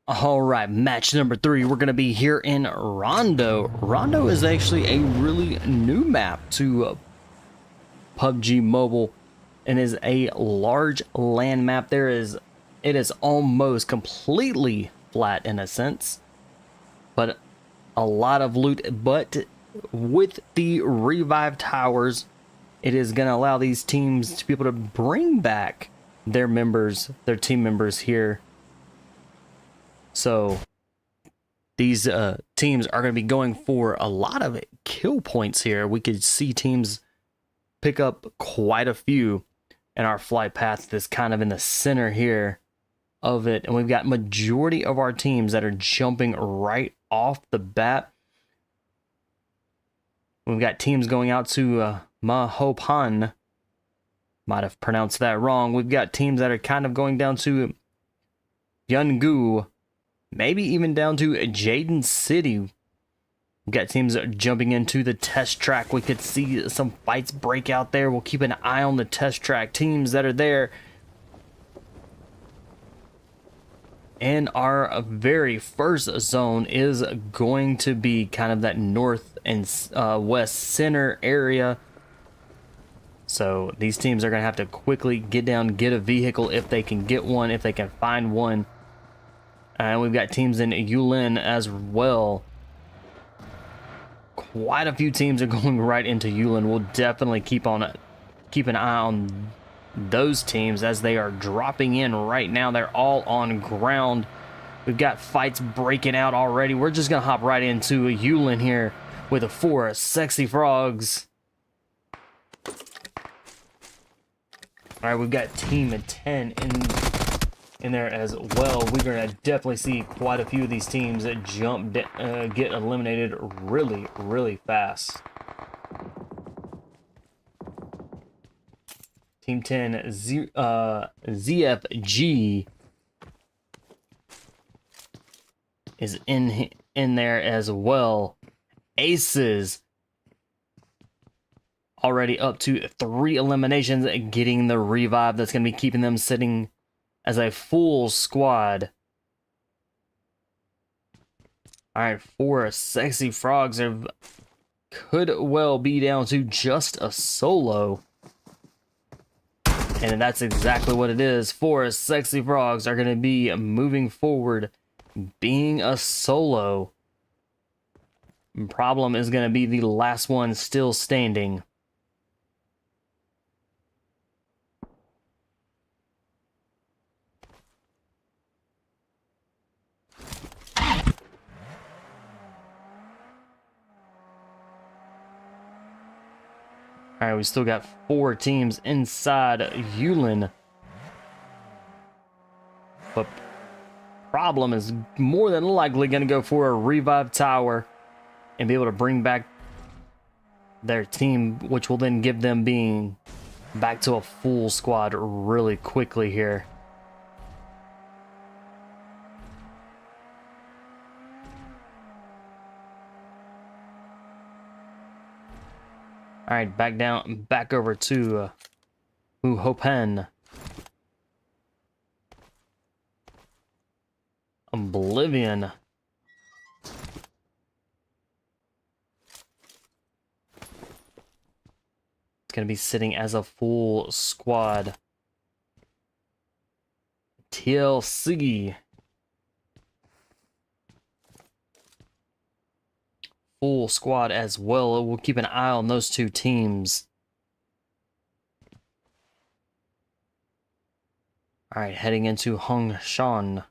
All right, match number 3. We're going to be here in Rondo. Rondo is actually a really new map to PUBG Mobile and is a large land map. It is almost completely flat in a sense, but a lot of loot. But with the revive towers, it is going to allow these teams to be able to bring back their team members here. So these teams are going to be going for a lot of kill points here. We could see teams pick up quite a few in our flight path that's kind of in the center here of it. And we've got majority of our teams that are jumping right off the bat. We've got teams going out to Mahopan. Might have pronounced that wrong. We've got teams that are kind of going down to Yungu. Maybe even down to Jaden City. We've got teams jumping into the test track. We could see some fights break out there. We'll keep an eye on the test track teams that are there. And our very first zone is going to be kind of that north and west center area. So these teams are going to have to quickly get down, get a vehicle if they can get one, if they can find one. And we've got teams in Yulin as well. Quite a few teams are going right into Yulin. We'll definitely keep an eye on those teams as they are dropping in right now. They're all on ground. We've got fights breaking out already. We're just gonna hop right into Yulin here with the 4 sexy frogs. All right, we've got team 10 in there as well. We're gonna definitely see quite a few of these teams that get eliminated really fast. Team 10 ZFG is in there as well. Aces already up to 3 eliminations, getting the revive that's gonna be keeping them sitting as a full squad. Alright, 4 sexy frogs could well be down to just a solo. And that's exactly what it is. 4 sexy frogs are going to be moving forward, being a solo. Problem is going to be the last one still standing. Alright, we still got 4 teams inside Yulin. But Problem is more than likely going to go for a revive tower and be able to bring back their team, which will then give them being back to a full squad really quickly here. All right, back over to Muhopen. Oblivion. It's going to be sitting as a full squad. TLC. Full squad as well. We'll keep an eye on those 2 teams. All right, heading into Hong Shan.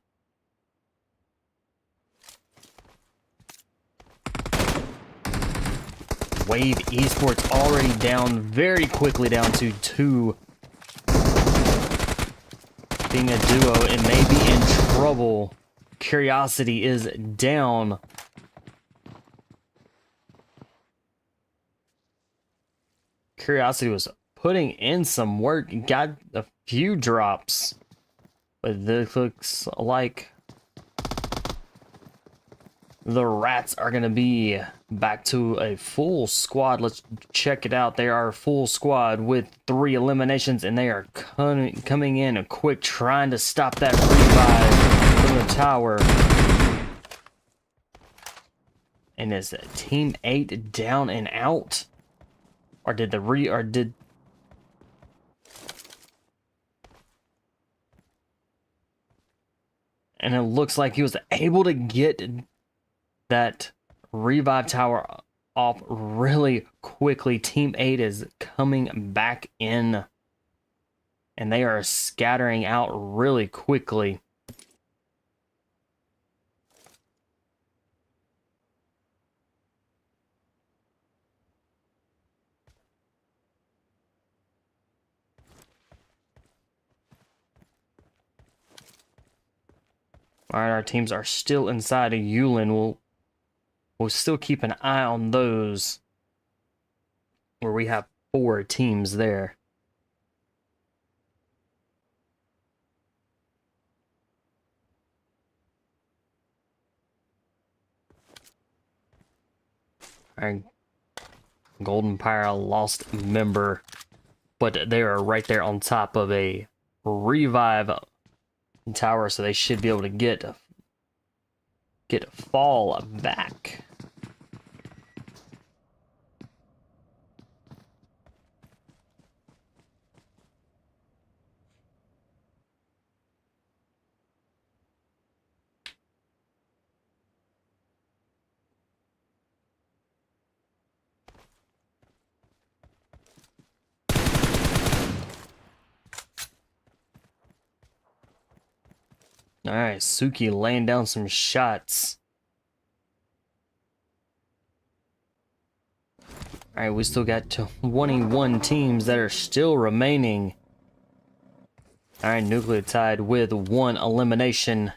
Wave Esports already down very quickly, down to 2. Being a duo, it may be in trouble. Curiosity is down. Curiosity was putting in some work, got a few drops, but this looks like the rats are going to be back to a full squad. Let's check it out. They are a full squad with 3 eliminations, and they are coming in quick, trying to stop that revive from the the tower. And is Team 8 down and out? Or did and it looks like he was able to get that revive tower off really quickly. Team 8 is coming back in. And they are scattering out really quickly. All right, our teams are still inside of Yulin. We'll still keep an eye on those, where we have 4 teams there. All right, Golden Pyre lost a member, but they are right there on top of a revive tower, so they should be able to get fall back. All right, Suki laying down some shots. All right, we still got 21 teams that are still remaining. All right, Nucleotide with 1 elimination.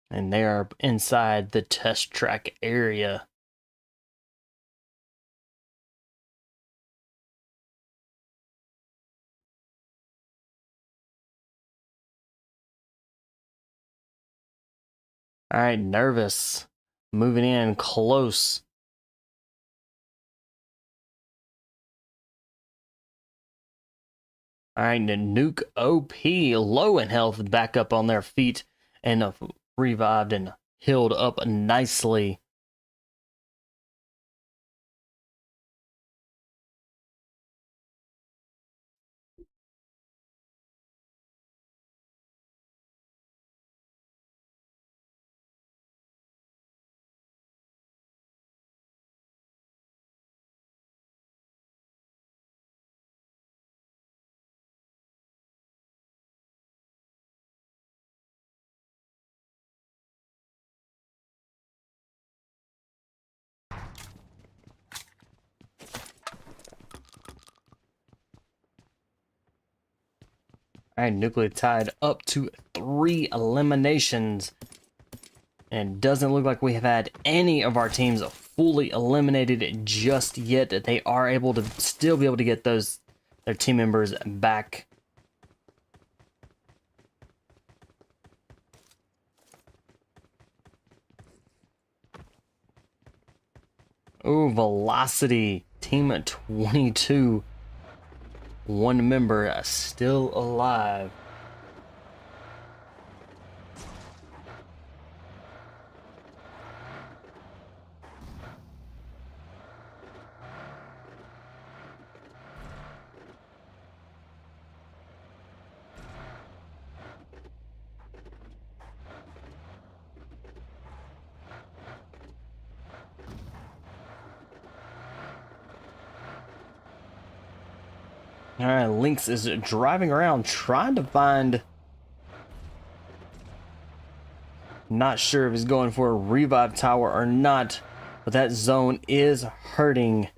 And they are inside the test track area. All right, Nervous moving in close. All right, Nuke OP low in health, back up on their feet and revived and healed up nicely. All right, Nucleotide up to 3 eliminations. And it doesn't look like we have had any of our teams fully eliminated just yet. They are able to still be able to get their team members back. Oh, Velocity, Team 22. 1 member still alive. All right, Lynx is driving around trying to find... Not sure if he's going for a revive tower or not, but that zone is hurting.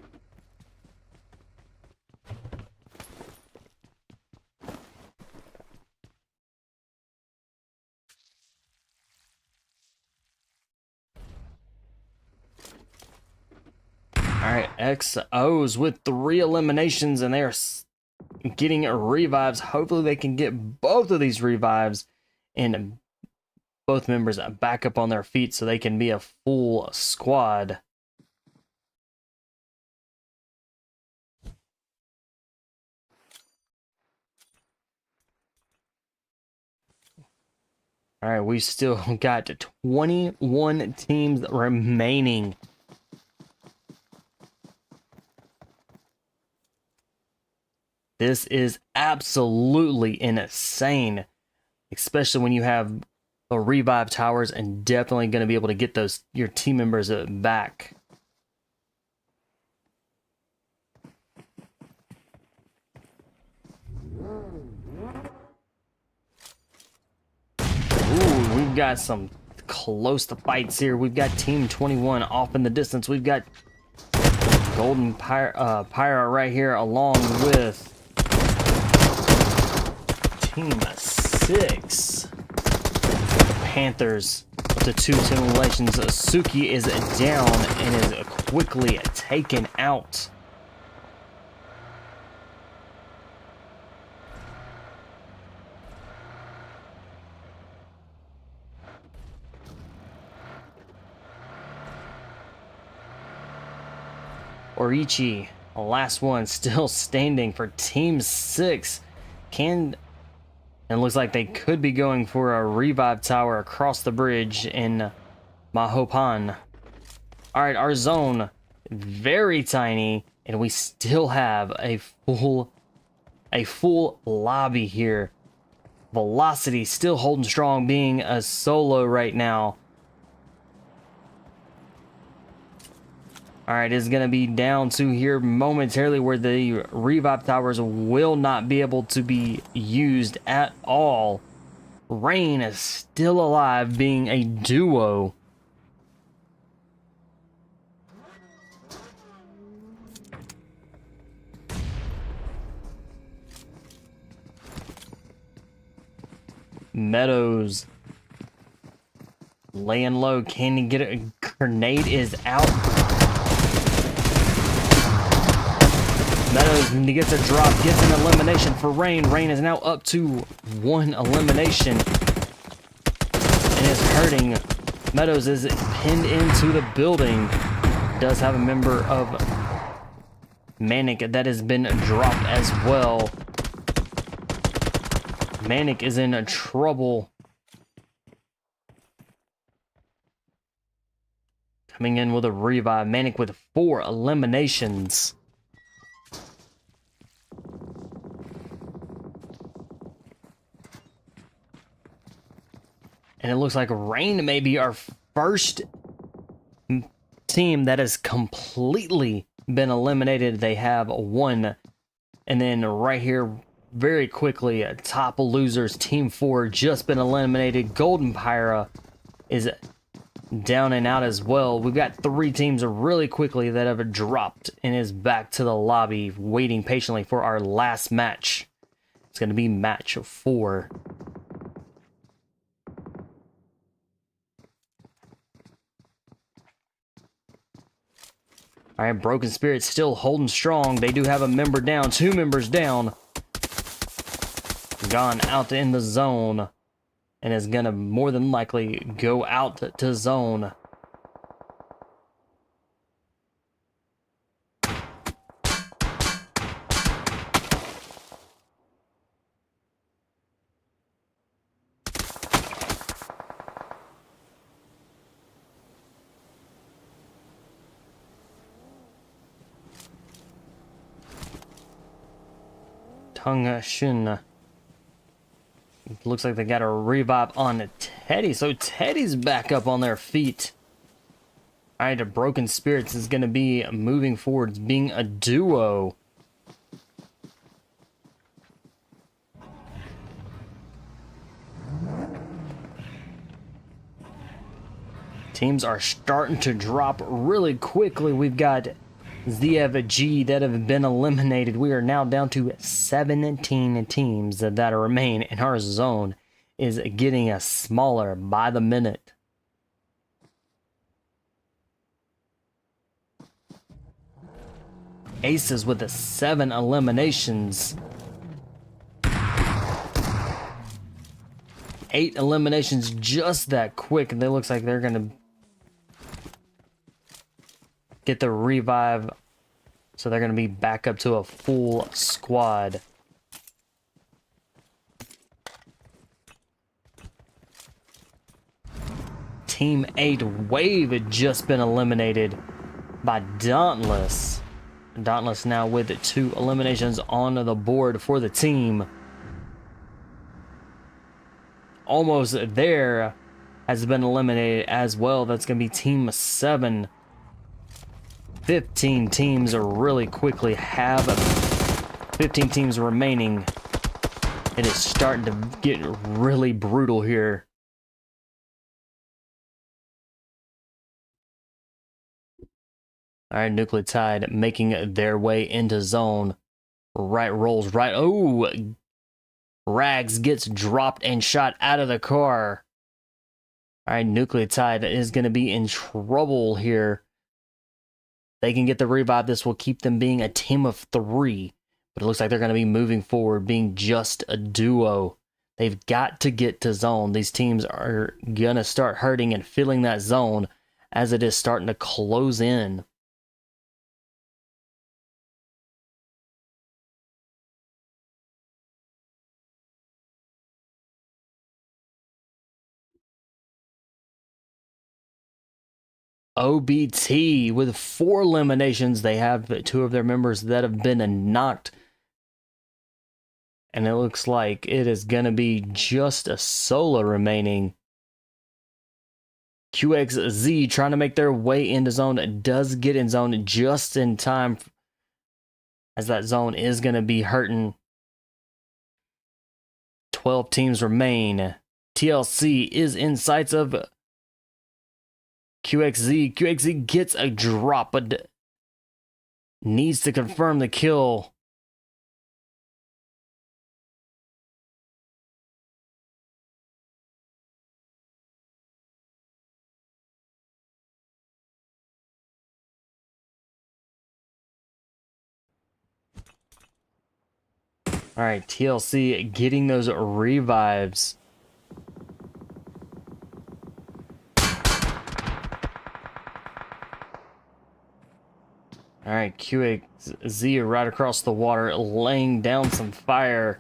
All right, XOs with 3 eliminations, and they are getting revives. Hopefully they can get both of these revives and both members back up on their feet so they can be a full squad. All right, we still got 21 teams remaining. This is absolutely insane, especially when you have the revive towers and definitely going to be able to get those your team members back. Ooh, we've got some close to fights here. We've got Team 21 off in the distance. We've got Golden Pyra right here along with Team 6. The Panthers up to 2 team eliminations. Sushi is down and is quickly taken out. Orichi, the last one, still standing for Team 6. And it looks like they could be going for a revive tower across the bridge in Mahopan. Alright, our zone, very tiny, and we still have a full lobby here. Velocity still holding strong, being a solo right now. Alright, it's going to be down to here momentarily where the revive towers will not be able to be used at all. Rain is still alive, being a duo. Meadows laying low. Can he get a grenade? Is out. Meadows gets a drop, gets an elimination for Rain. Rain is now up to 1 elimination and is hurting. Meadows is pinned into the building. Does have a member of Manic that has been dropped as well. Manic is in trouble. Coming in with a revive. Manic with 4 eliminations. And it looks like Rain may be our first team that has completely been eliminated. They have 1. And then right here, very quickly, top losers, Team 4, just been eliminated. Golden Pyra is down and out as well. We've got 3 teams really quickly that have dropped and is back to the lobby, waiting patiently for our last match. It's going to be match 4. All right, Broken Spirit still holding strong. They do have a member down, 2 members down. Gone out in the zone and is gonna more than likely go out to zone. Tongue Shun. Looks like they got a revive on Teddy, so Teddy's back up on their feet. Alright, the Broken Spirits is going to be moving forward, being a duo. Teams are starting to drop really quickly. We've got ZFG that have been eliminated. We are now down to 17 teams that remain, and our zone is getting smaller by the minute. Aces with 7 eliminations. 8 eliminations just that quick, and it looks like they're gonna get the revive, so they're gonna be back up to a full squad. Team 8 Wave had just been eliminated by Dauntless. Dauntless now with 2 eliminations on the board for the team. Almost There has been eliminated as well. That's going to be Team 7. 15 teams really quickly have 15 teams remaining. It is starting to get really brutal here. All right, Nucleotide making their way into zone. Right rolls right. Oh, Rags gets dropped and shot out of the car. All right, Nucleotide is going to be in trouble here. They can get the revive. This will keep them being a team of 3. But it looks like they're going to be moving forward, being just a duo. They've got to get to zone. These teams are going to start hurting and filling that zone as it is starting to close in. OBT with 4 eliminations. They have 2 of their members that have been knocked. And it looks like it is going to be just a solo remaining. QXZ trying to make their way into zone. Does get in zone just in time, as that zone is going to be hurting. 12 teams remain. TLC is in sights of QXZ. QXZ gets a drop, but needs to confirm the kill. All right, TLC getting those revives. All right, QXZ right across the water, laying down some fire.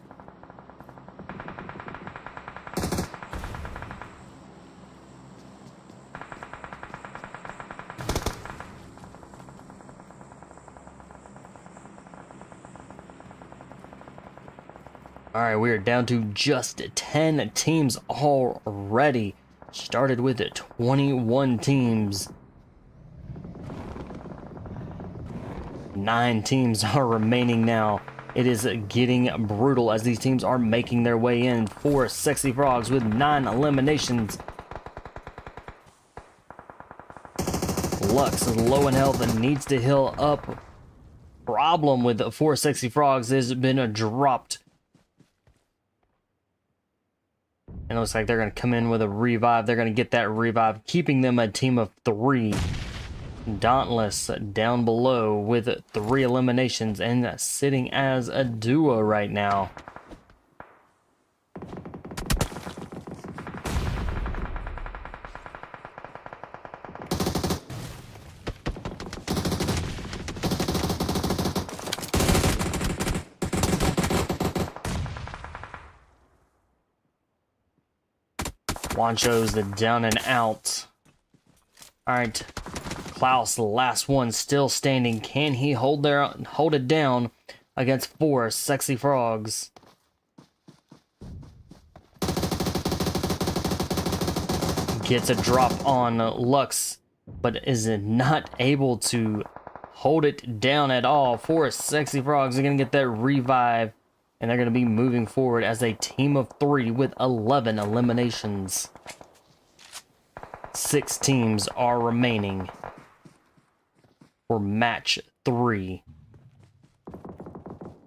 All right, we are down to just 10 teams already. Started with 21 teams. 9 teams are remaining now. It is getting brutal as these teams are making their way in. 4 Sexy Frogs with 9 eliminations. Lux is low in health and needs to heal up. Problem with 4 Sexy Frogs has been dropped. And it looks like they're going to come in with a revive. They're going to get that revive, keeping them a team of 3. Dauntless down below with 3 eliminations and sitting as a duo right now. Wancho's the down and out. All right, Klaus, the last one, still standing. Can he hold it down against 4 Sexy Frogs? Gets a drop on Lux, but is not able to hold it down at all. 4 Sexy Frogs are going to get that revive, and they're going to be moving forward as a team of 3 with 11 eliminations. 6 teams are remaining for match 3. All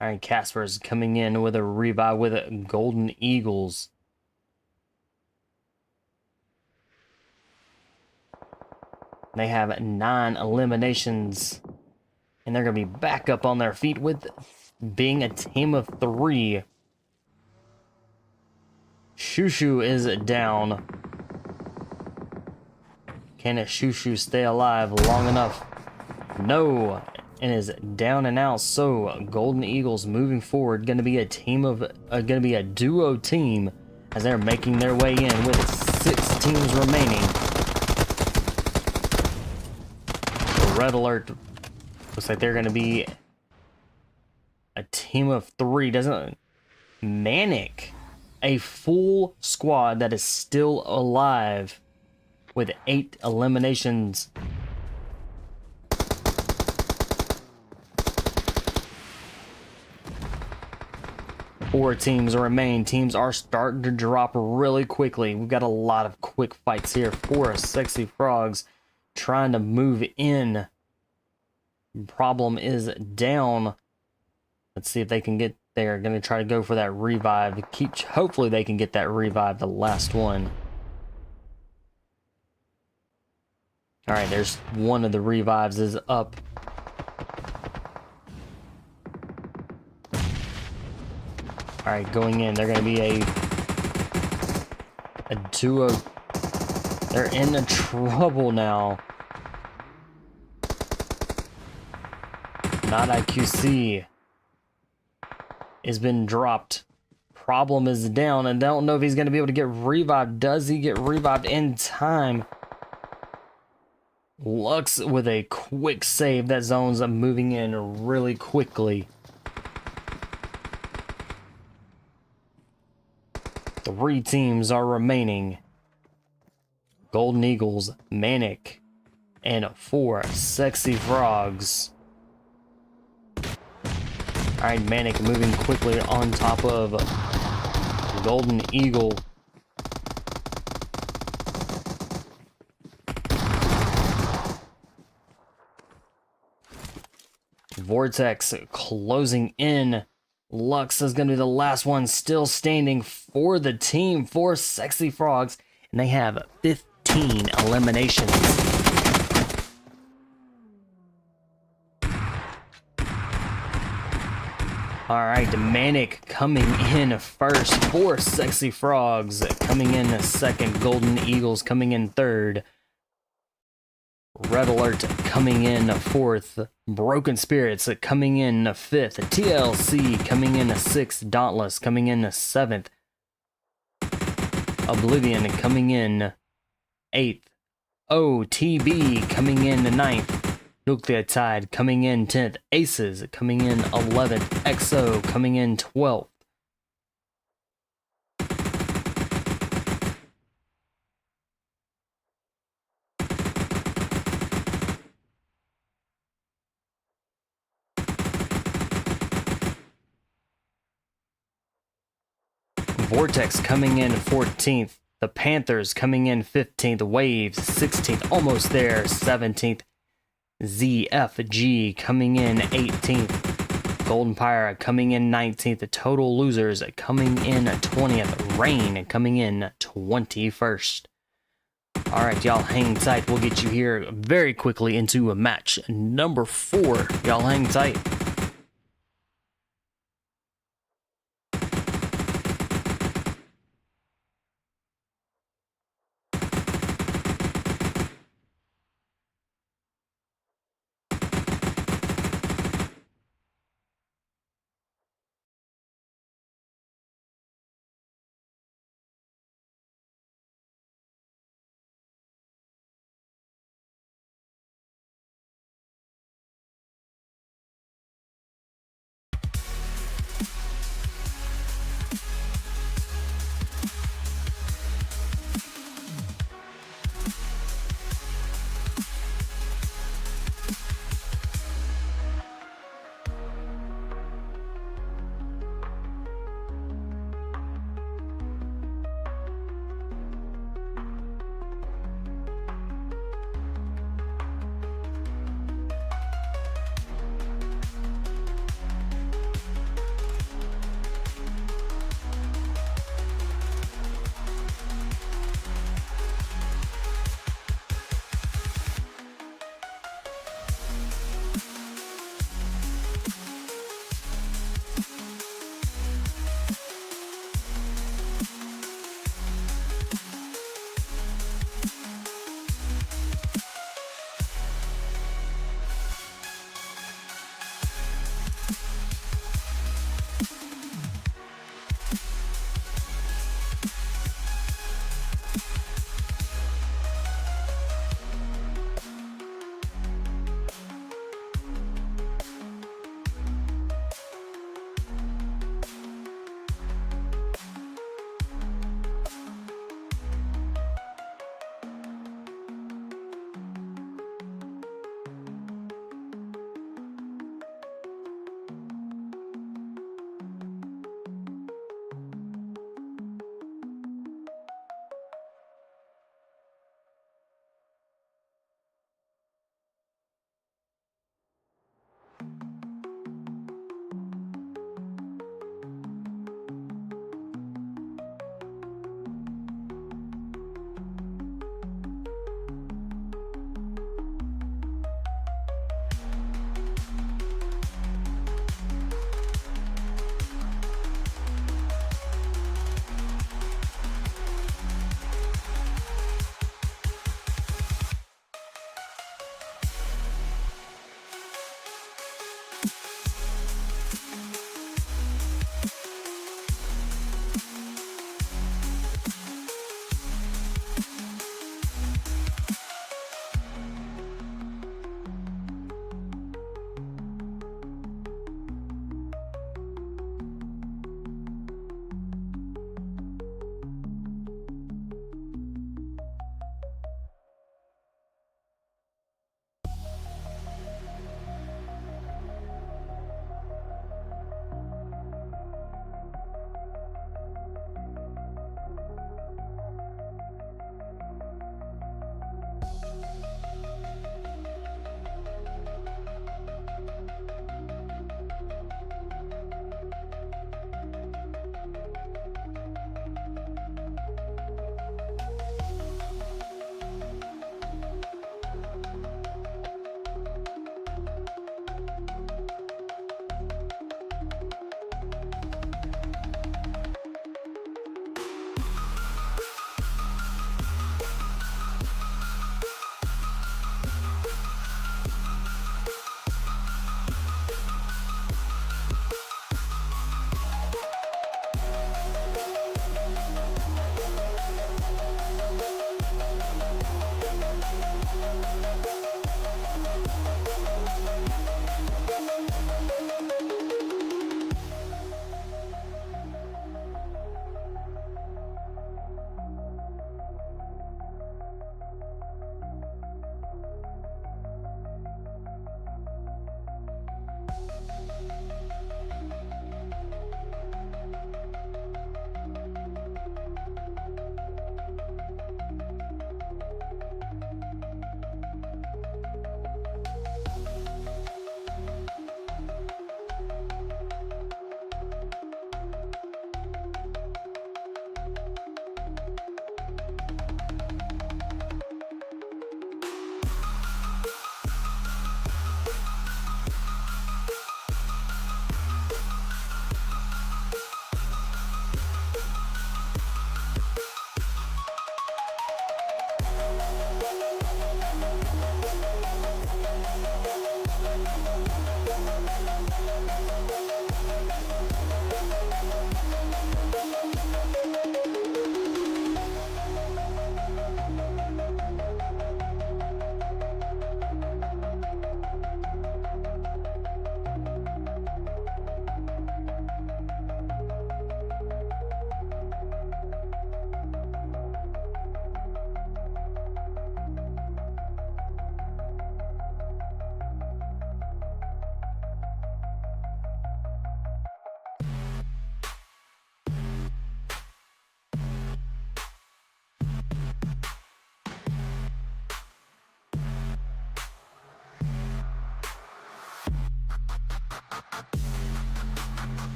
right, Casper's coming in with a revive with Golden Eagles. They have 9 eliminations, and they're going to be back up on their feet with being a team of 3. Shushu is down. Can a Shushu stay alive long enough? No, and is down and out. So Golden Eagles moving forward, going to be a team of, going to be a duo team as they're making their way in with 6 teams remaining. Red alert. Looks like they're going to be a team of 3. Doesn't Manic, a full squad that is still alive with 8 eliminations. Four teams remain. Teams are starting to drop really quickly. We've got a lot of quick fights here. 4 Sexy Frogs trying to move in. Problem is down. Let's see if they can get there. Going to try to go for that revive. Hopefully they can get that revive, the last one. All right, there's one of the revives is up. All right, going in. They're going to be a duo. They're in trouble now. Not IQC has been dropped. Problem is down, and I don't know if he's going to be able to get revived. Does he get revived in time? Lux with a quick save. That zone's moving in really quickly. 3 teams are remaining. Golden Eagles, Manic, and 4 Sexy Frogs. Alright, Manic moving quickly on top of Golden Eagle. Vortex closing in. Lux is going to be the last one still standing for the team, for Sexy Frogs, and they have 15 eliminations. Alright, Manic coming in first for Sexy Frogs, coming in second, Golden Eagles coming in third. Red Alert coming in 4th, Broken Spirits coming in 5th, TLC coming in 6th, Dauntless coming in 7th, Oblivion coming in 8th, OTB coming in 9th, Nucleotide coming in 10th, Aces coming in 11th, EXO coming in 12th. Vortex coming in 14th. The Panthers coming in 15th. Waves 16th. Almost there. 17th. ZFG coming in 18th. Golden Pirate coming in 19th. The Total Losers coming in 20th. Rain coming in 21st. Alright, y'all hang tight. We'll get you here very quickly into match number 4. Y'all hang tight.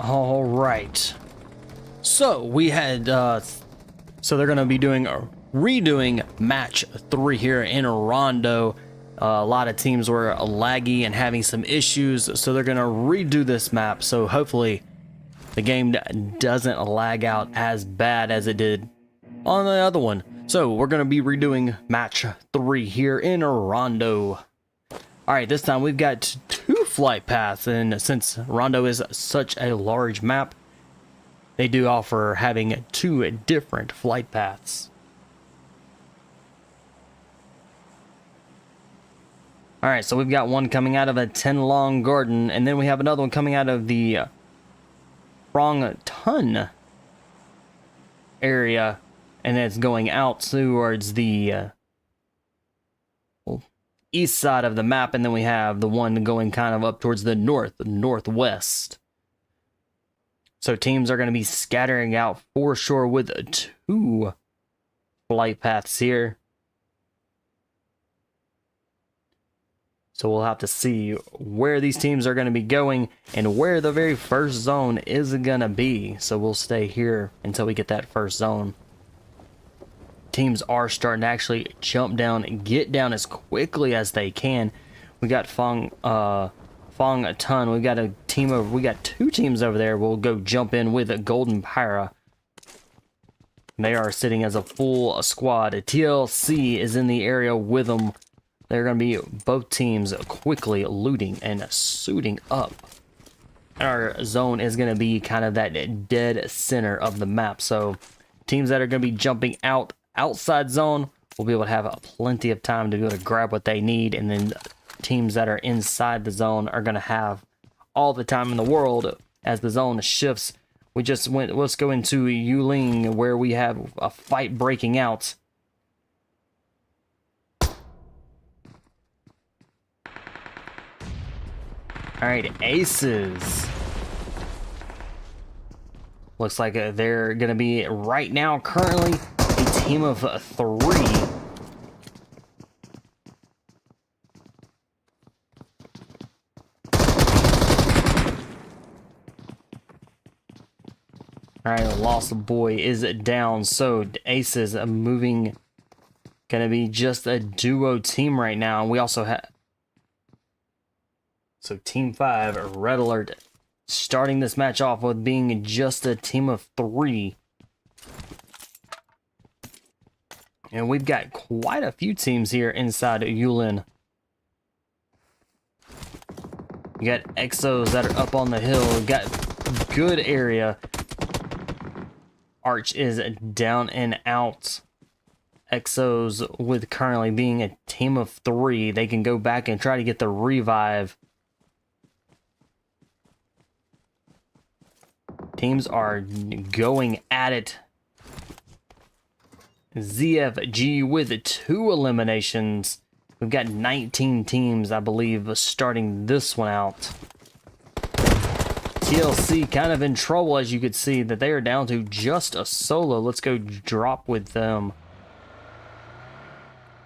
All right. So we had, so they're going to be redoing match 3 here in Rondo. A lot of teams were laggy and having some issues, so they're going to redo this map. So hopefully the game doesn't lag out as bad as it did on the other one. So we're going to be redoing match 3 here in Rondo. All right, this time we've got 2 flight paths, and since Rondo is such a large map, they do offer having 2 different flight paths. All right, so we've got one coming out of a 10 long garden, and then we have another one coming out of the Wrong Ton area, and it's going out towards the east side of the map, and then we have the one going kind of up towards the northwest. So teams are going to be scattering out for sure with 2 flight paths here. So we'll have to see where these teams are going to be going and where the very first zone is going to be. So we'll stay here until we get that first zone. Teams are starting to actually jump down and get down as quickly as they can. We got Fong a ton. We got 2 teams over there. We'll go jump in with a Golden Pyra. They are sitting as a full squad. TLC is in the area with them. They're going to be both teams quickly looting and suiting up. Our zone is going to be kind of that dead center of the map. So teams that are going to be jumping outside zone will be able to have plenty of time to be able to grab what they need, and then teams that are inside the zone are going to have all the time in the world as the zone shifts. Let's go into Yuling, where we have a fight breaking out. All right, aces. Looks like they're going to be right now currently a team of 3. All right, Lost Boy is down, so Aces moving, gonna be just a duo team right now. And we also have, so Team 5, Red Alert, starting this match off with being just a team of 3. And we've got quite a few teams here inside Yulin. You got Exos that are up on the hill. We've got good area. Arch is down and out. Exos, with currently being a team of 3, they can go back and try to get the revive. Teams are going at it. ZFG with 2 eliminations. We've got 19 teams, I believe, starting this one out. TLC kind of in trouble, as you could see, that they are down to just a solo. Let's go drop with them.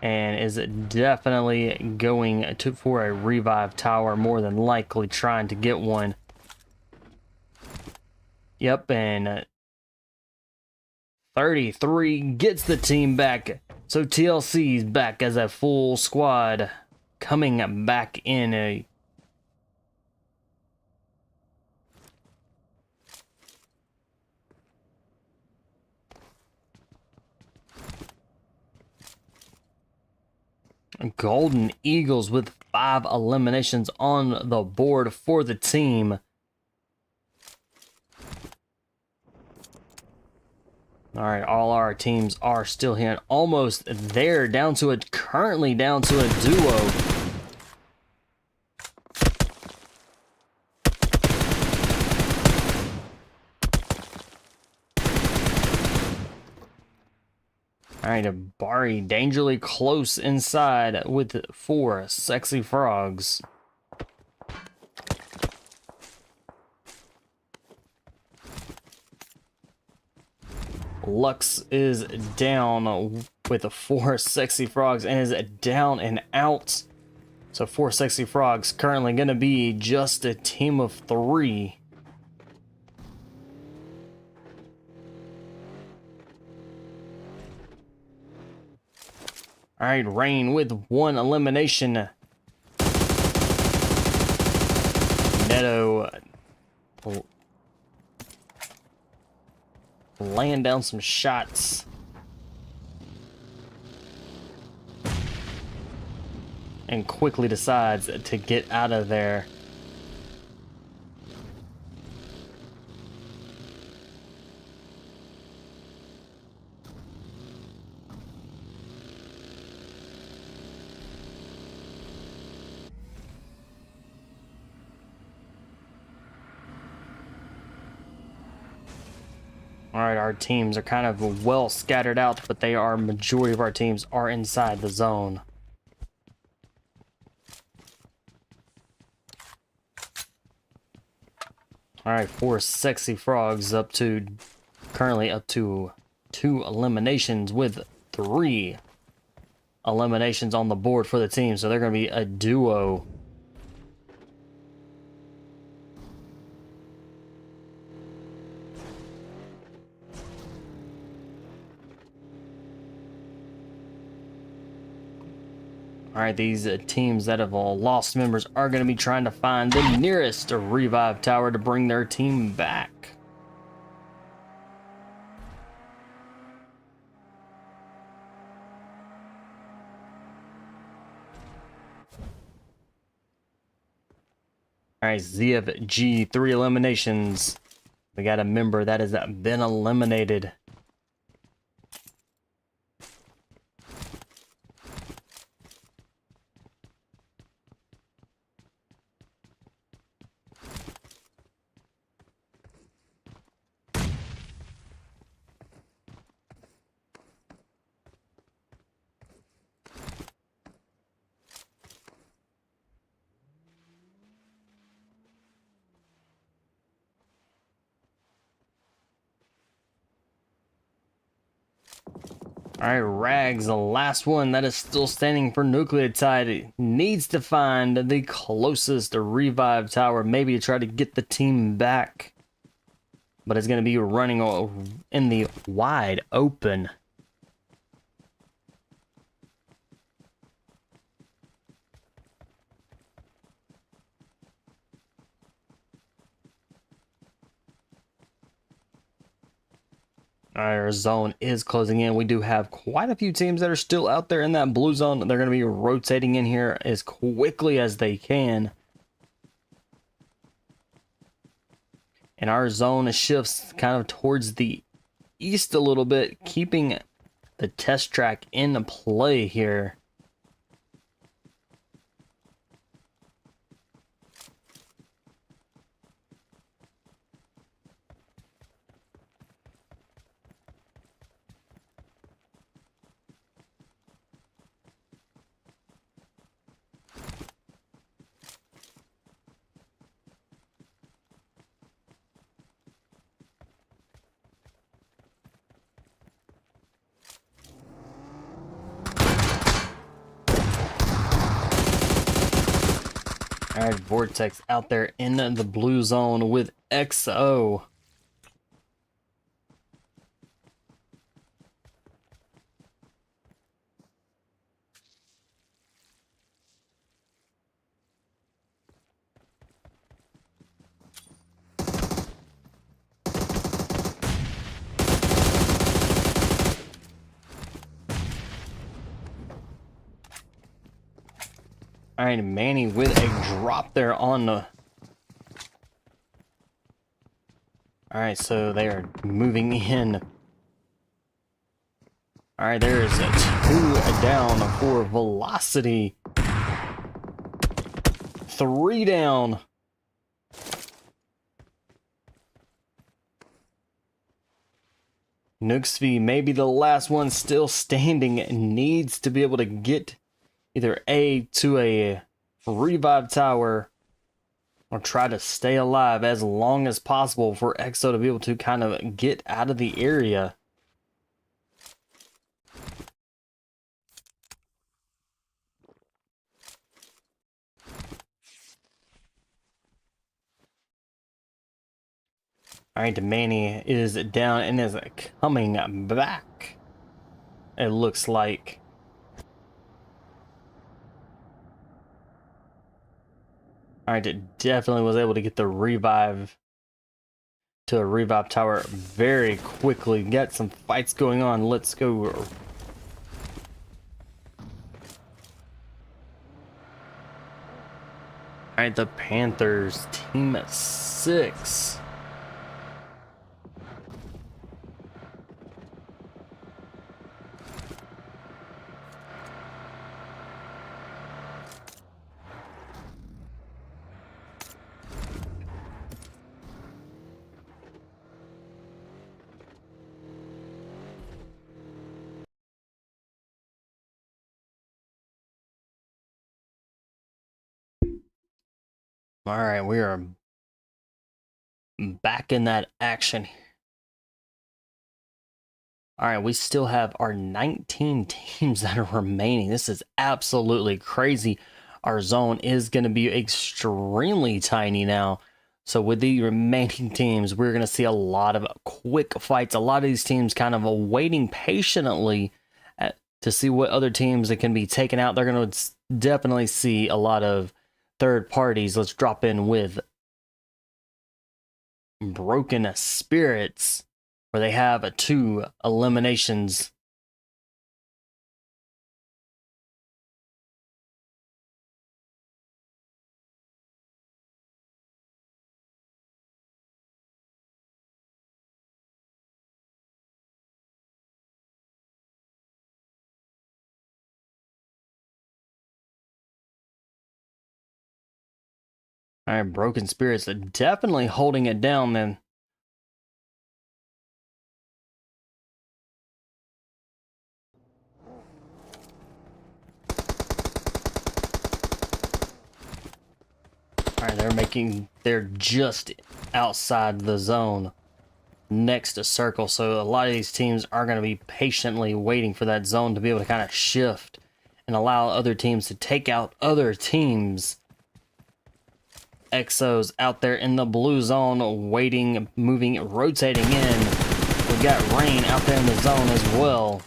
And is definitely going for a revive tower, more than likely trying to get one. Yep, and 33 gets the team back. So TLC's back as a full squad, coming back in a Golden Eagles with 5 eliminations on the board for the team. All right, all our teams are still here and almost there, currently down to a duo. All right, Bari dangerously close inside with 4 sexy frogs. Lux is down with 4 sexy frogs and is down and out. So 4 sexy frogs currently going to be just a team of 3. All right, Rain with one elimination. Neto laying down some shots. And quickly decides to get out of there. All right, our teams are kind of well scattered out, but majority of our teams are inside the zone. All right, 4 sexy frogs currently up to 2 eliminations with 3 eliminations on the board for the team. So they're going to be a duo. All right, these teams that have all lost members are going to be trying to find the nearest revive tower to bring their team back. All right, ZFG, 3 eliminations. We got a member that has been eliminated. All right, Rags, the last one that is still standing for Nucleotide, needs to find the closest revive tower, maybe to try to get the team back. But it's going to be running in the wide open. Our zone is closing in. We do have quite a few teams that are still out there in that blue zone. They're going to be rotating in here as quickly as they can. And our zone shifts kind of towards the east a little bit, keeping the test track in play here. All right, Vortex out there in the blue zone with XO. All right, Manny with a drop there on the... All right, so they are moving in. All right, there's a 2 down for Velocity. 3 down. Nooksby, maybe the last one still standing, needs to be able to get either to a revive tower or try to stay alive as long as possible for EXO to be able to kind of get out of the area. All right, Manny is down and is coming back. It looks like. Alright, it definitely was able to get the revive to a revive tower very quickly. Got some fights going on. Let's go. Alright, the Panthers, team 6. Alright, we are back in that action. Alright, we still have our 19 teams that are remaining. This is absolutely crazy. Our zone is going to be extremely tiny now. So with the remaining teams, we're going to see a lot of quick fights. A lot of these teams kind of waiting patiently to see what other teams that can be taken out. They're going to definitely see a lot of third parties. Let's drop in with Broken Spirits, where they have 2 eliminations. All right, Broken Spirits are definitely holding it down then. All right, they're just outside the zone next to circle. So a lot of these teams are going to be patiently waiting for that zone to be able to kind of shift and allow other teams to take out other teams. Exos out there in the blue zone, waiting, moving, rotating in. We got Rain out there in the zone as well.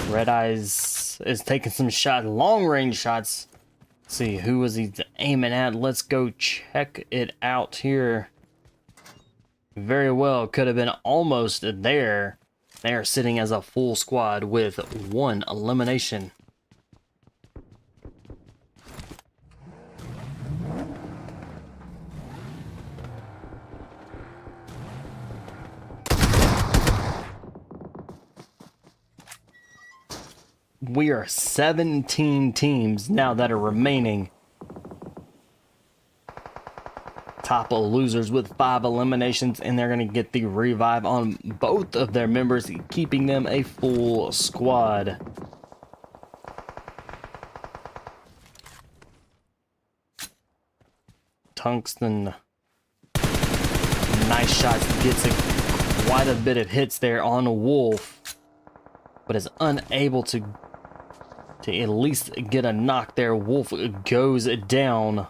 Red Eyes is taking some shots, long range shots. Let's see, who was he aiming at? Let's go check it out here. Very well, could have been almost there. They are sitting as a full squad with 1 elimination. We are 17 teams now that are remaining. Top losers with 5 eliminations, and they're going to get the revive on both of their members, keeping them a full squad. Tungsten, nice shots, gets quite a bit of hits there on Wolf, but is unable to at least get a knock there. Wolf goes down.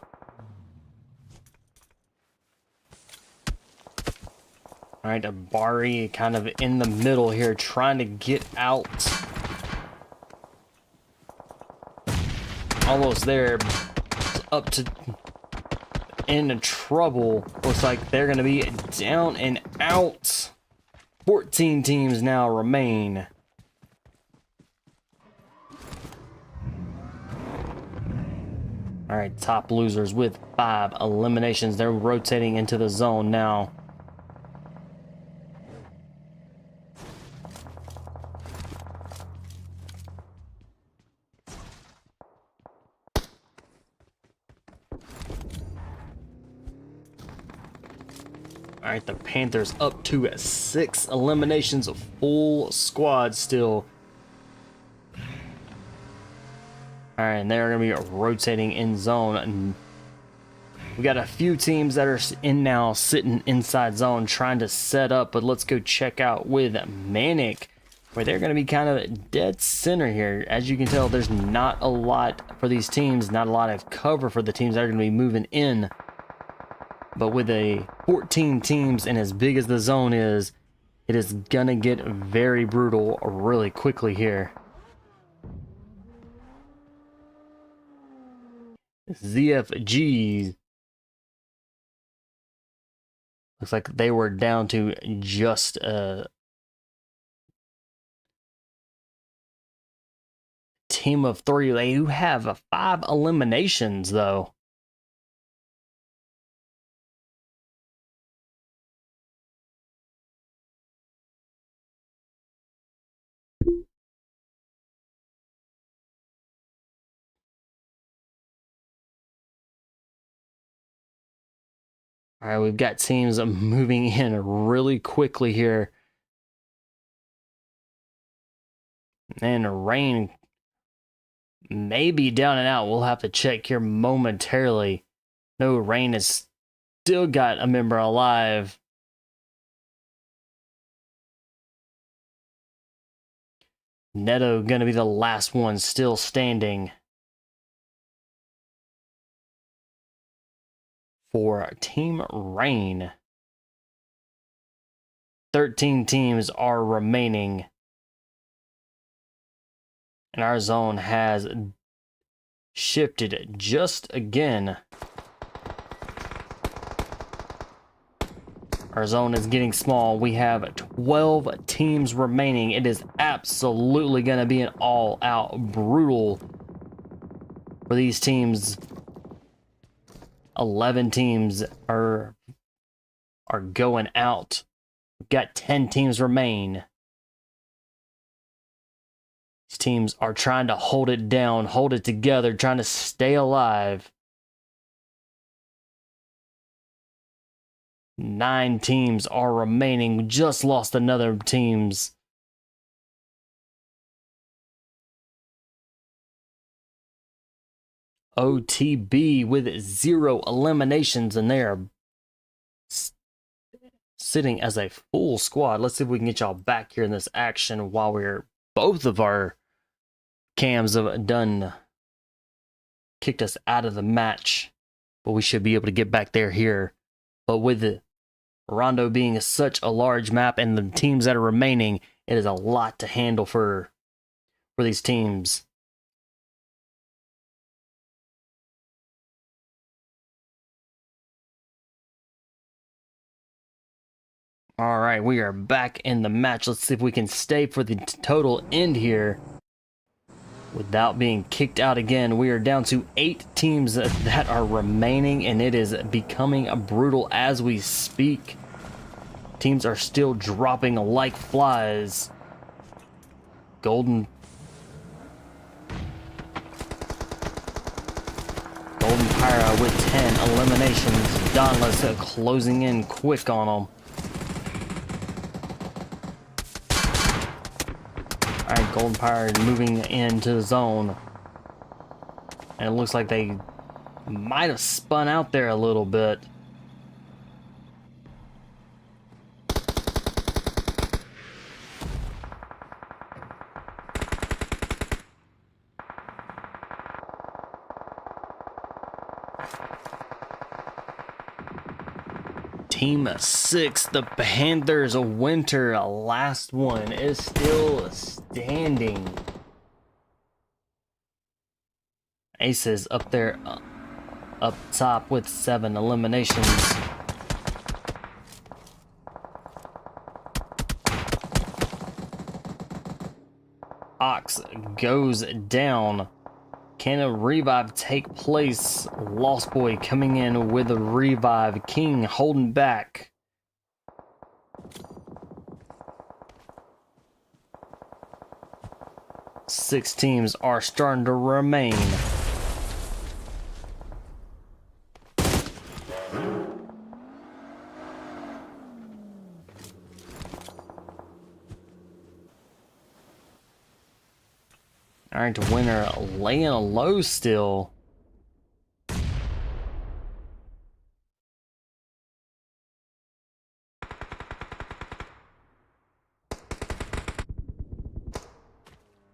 Alright, Bari kind of in the middle here, trying to get out. Almost there. Up to in trouble. Looks like they're going to be down and out. 14 teams now remain. Alright, top losers with 5 eliminations. They're rotating into the zone now. Alright, the Panthers up to 6 eliminations, full squad still. Alright, and they're going to be rotating in zone. And we got a few teams that are in now, sitting inside zone, trying to set up. But let's go check out with Manic, where they're going to be kind of dead center here. As you can tell, there's not a lot for these teams, not a lot of cover for the teams that are going to be moving in. But with 14 teams and as big as the zone is, it is going to get very brutal really quickly here. ZFG. Looks like they were down to just a team of 3. They do have 5 eliminations, though. All right, we've got teams moving in really quickly here. And rain may be down and out. We'll have to check here momentarily. No, rain has still got a member alive. Neto going to be the last one still standing. For Team Rain, 13 teams are remaining, and our zone has shifted just again. Our zone is getting small. We have 12 teams remaining. It is absolutely going to be an all-out brutal for these teams. 11 teams are going out. We've got 10 teams remain. These teams are trying to hold it down, hold it together, trying to stay alive. 9 teams are remaining. We just lost another teams. OTB with 0 eliminations, and they are sitting as a full squad. Let's see if we can get y'all back here in this action while both of our cams have kicked us out of the match, but we should be able to get back there here. But with the Rondo being such a large map and the teams that are remaining, it is a lot to handle for these teams. All right, we are back in the match. Let's see if we can stay for the total end here without being kicked out again. We are down to 8 teams that are remaining, and it is becoming brutal as we speak. Teams are still dropping like flies. Golden Pyra with 10 eliminations. Dauntless closing in quick on them. Alright, Golden Pyra moving into the zone. And it looks like they might have spun out there a little bit. Team 6, the Panthers Winter, last one, is still standing. Aces up there, up top with 7 eliminations. Ox goes down. Can a revive take place? Lost Boy coming in with a revive. King holding back. Six teams are starting to remain. All right, Winner laying low still.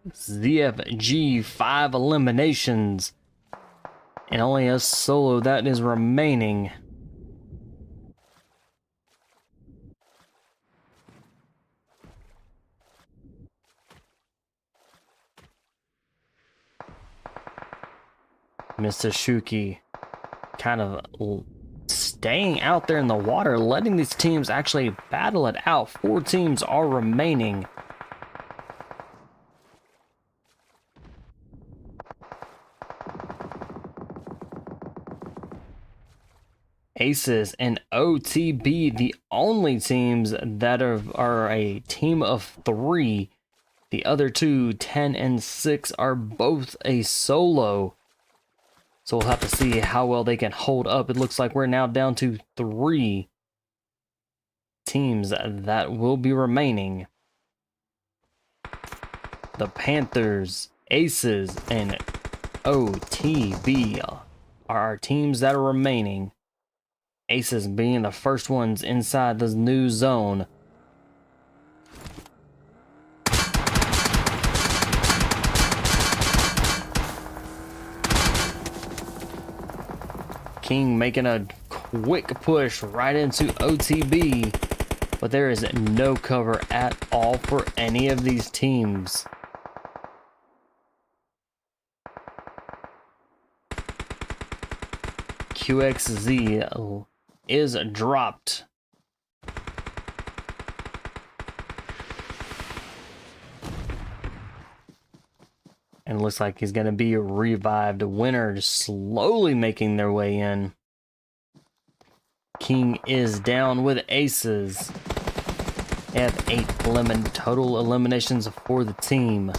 ZFG 5 eliminations. And only a solo that is remaining. Mr. Shuki kind of staying out there in the water, letting these teams actually battle it out. 4 teams are remaining. Aces and OTB, the only teams that are a team of 3. The other two, 10 and 6, are both a solo. So we'll have to see how well they can hold up. It looks like we're now down to 3 teams that will be remaining. The Panthers, Aces, and OTB are our teams that are remaining. Aces being the first ones inside the new zone. King making a quick push right into OTB, but there is no cover at all for any of these teams. QXZ is dropped. And looks like he's going to be revived. Winners slowly making their way in. King is down with Aces. They have 8 total eliminations for the team.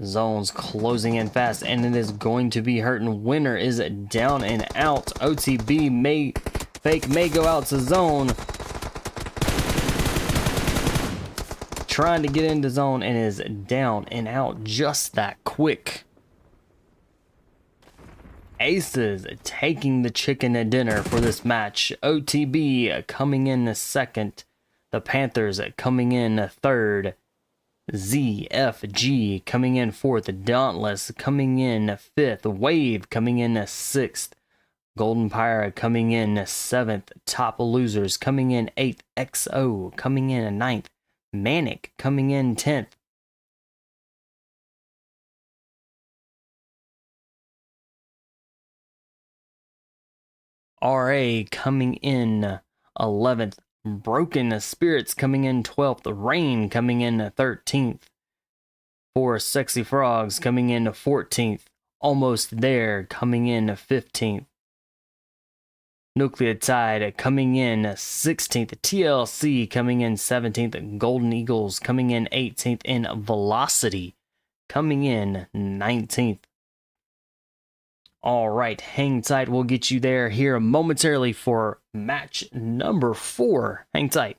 Zone's closing in fast, and it is going to be hurting. Winner is down and out. OTB may go out to zone. Trying to get into zone and is down and out just that quick. Aces taking the chicken dinner for this match. OTB coming in second. The Panthers coming in third. ZFG coming in fourth. Dauntless coming in fifth. Wave coming in sixth. Golden Pirate coming in seventh. Top Losers coming in eighth. XO coming in ninth. Manic coming in 10th. RA coming in 11th. Broken Spirits coming in 12th. Rain coming in 13th. 4 Sexy Frogs coming in 14th. Almost There coming in 15th. Nucleotide coming in 16th. TLC coming in 17th. Golden Eagles coming in 18th. And Velocity coming in 19th. All right, hang tight. We'll get you there here momentarily for match number 4. Hang tight.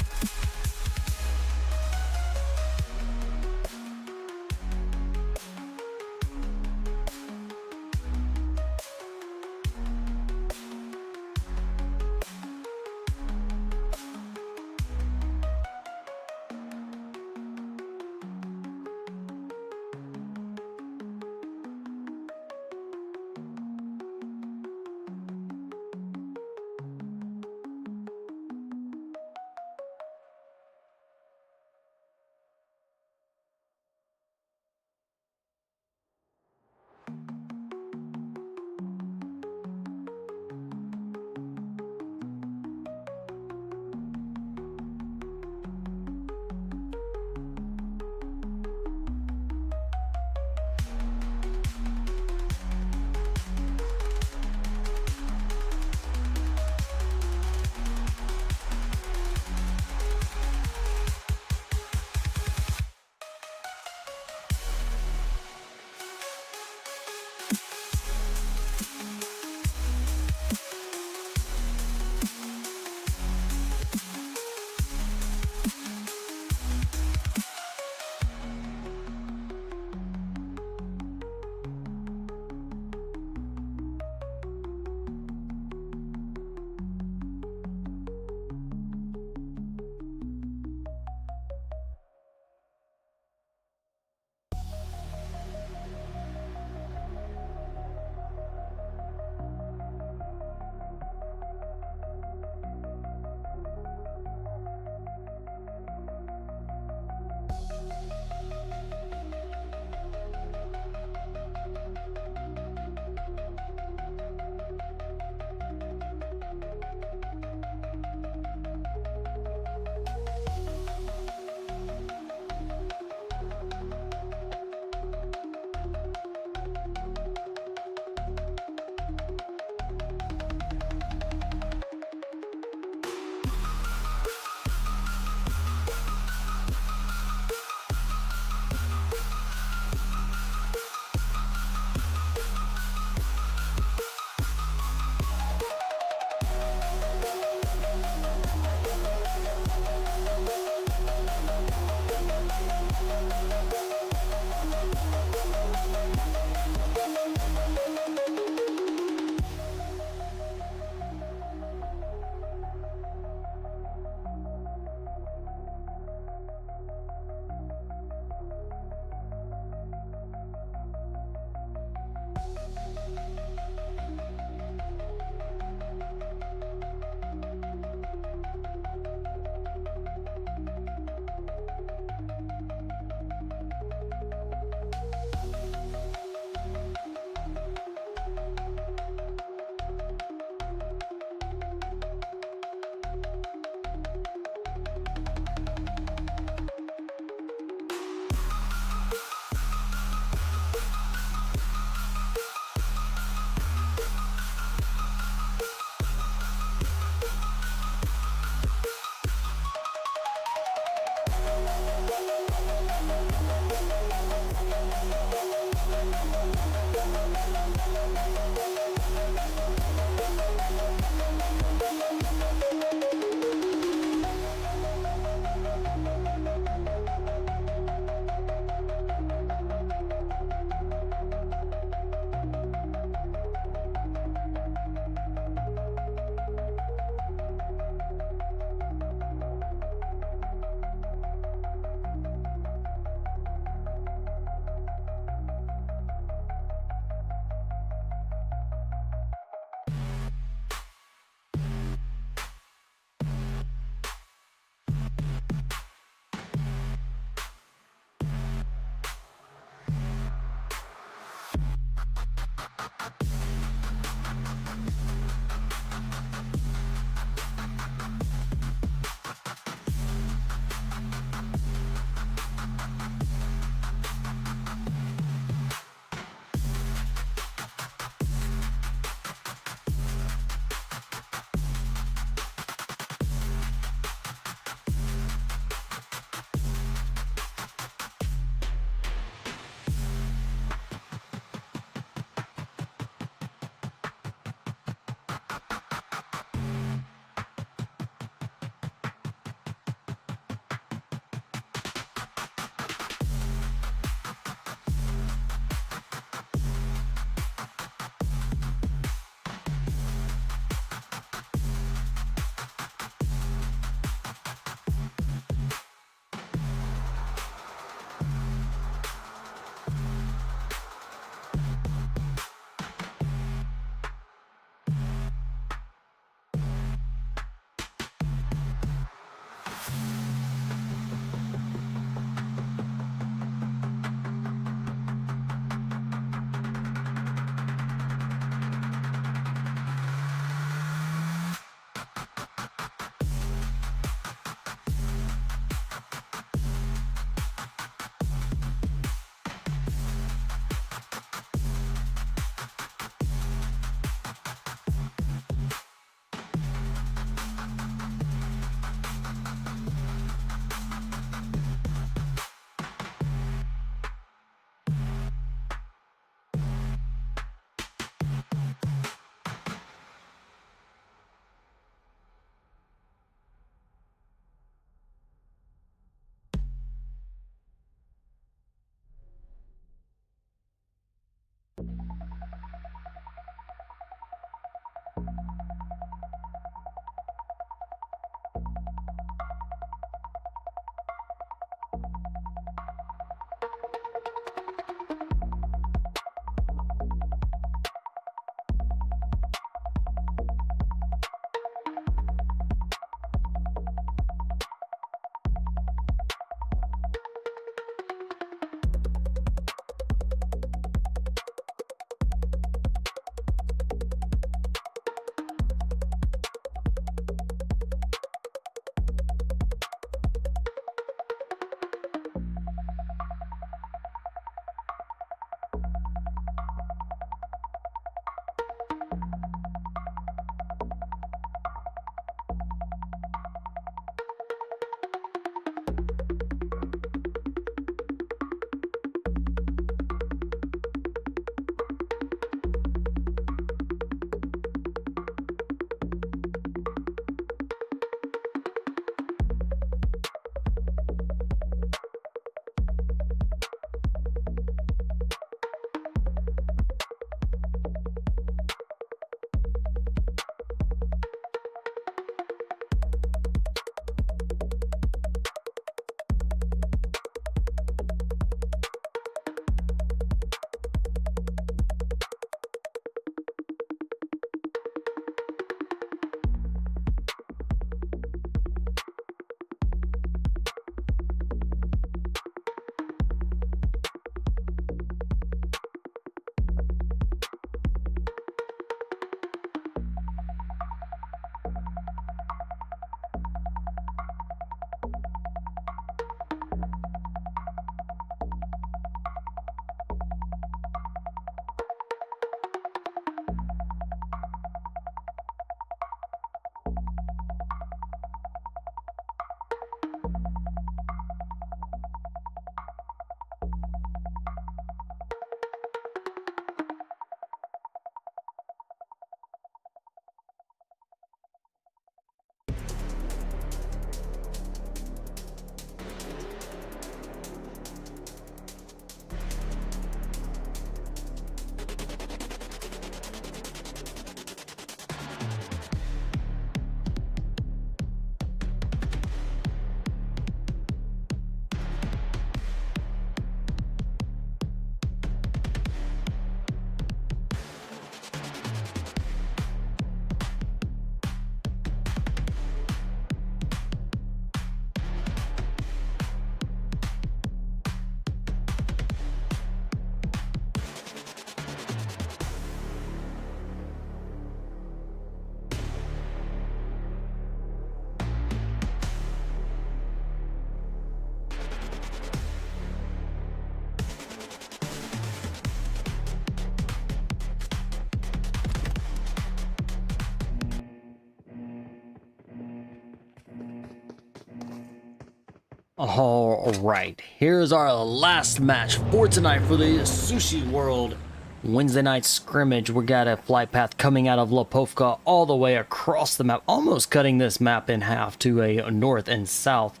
All right, here's our last match for tonight for the Sushi World Wednesday night scrimmage. We got a flight path coming out of Lipovka all the way across the map, almost cutting this map in half to a north and south.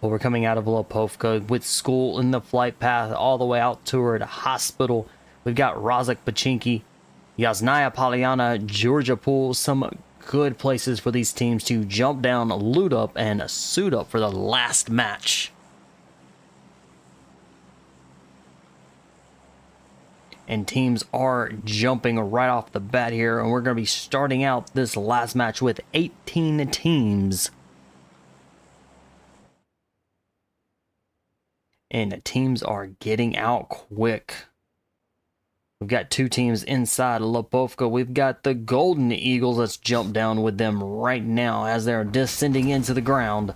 But we're coming out of Lipovka with school in the flight path all the way out toward hospital. We've got Rozhok Pachinki, Yasnaya Polyana, Georgia Pool, some good places for these teams to jump down, loot up, and suit up for the last match. And teams are jumping right off the bat here, and we're going to be starting out this last match with 18 teams. And the teams are getting out quick. We've got two teams inside Lipovka. We've got the Golden Eagles. Let's jump down with them right now as they're descending into the ground.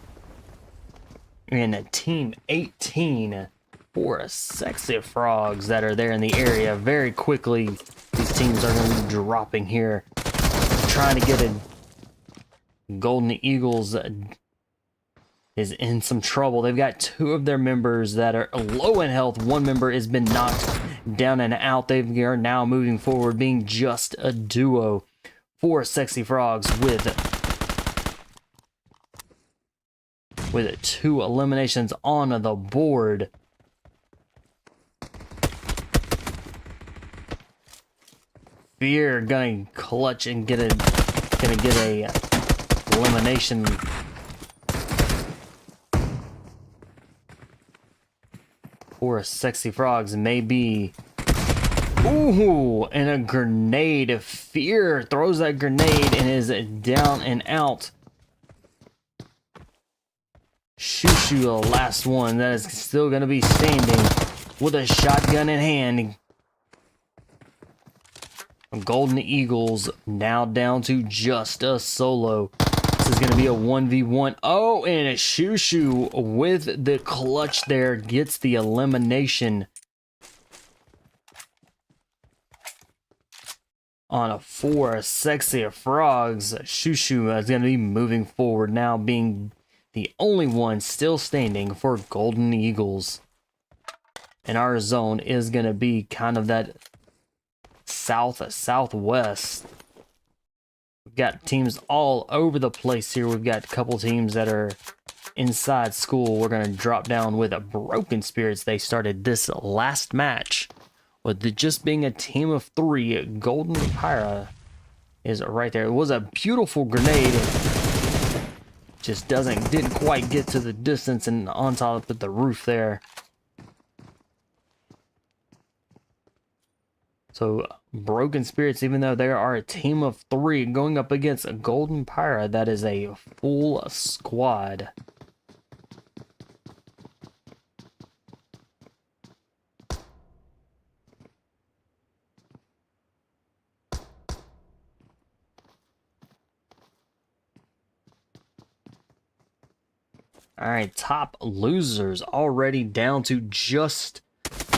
And team 18 for sexy frogs that are there in the area. Very quickly, these teams are going to be dropping here. Trying to get a Golden Eagles is in some trouble. They've got two of their members that are low in health. One member has been knocked down and out. They are now moving forward, being just a duo. Four sexy frogs with two eliminations on the board. Fear gonna clutch and get a elimination. For sexy frogs, maybe. Ooh, and a grenade. Fear throws that grenade and is down and out. Sushi, the last one that is still going to be standing with a shotgun in hand. Golden Eagles now down to just a solo. This is going to be a 1v1. Oh, and a Shushu with the clutch there gets the elimination on a four sexy frogs. Shushu is going to be moving forward now, being the only one still standing for Golden Eagles. And our zone is going to be kind of that southwest. We've got teams all over the place here. We've got a couple teams that are inside school. We're going to drop down with Broken Spirits. They started this last match with it just being a team of three. Golden Pyra is right there. It was a beautiful grenade. Just didn't quite get to the distance and on top of the roof there. So Broken Spirits, even though they are a team of three, going up against a Golden Pyra that is a full squad. Alright, top losers already down to just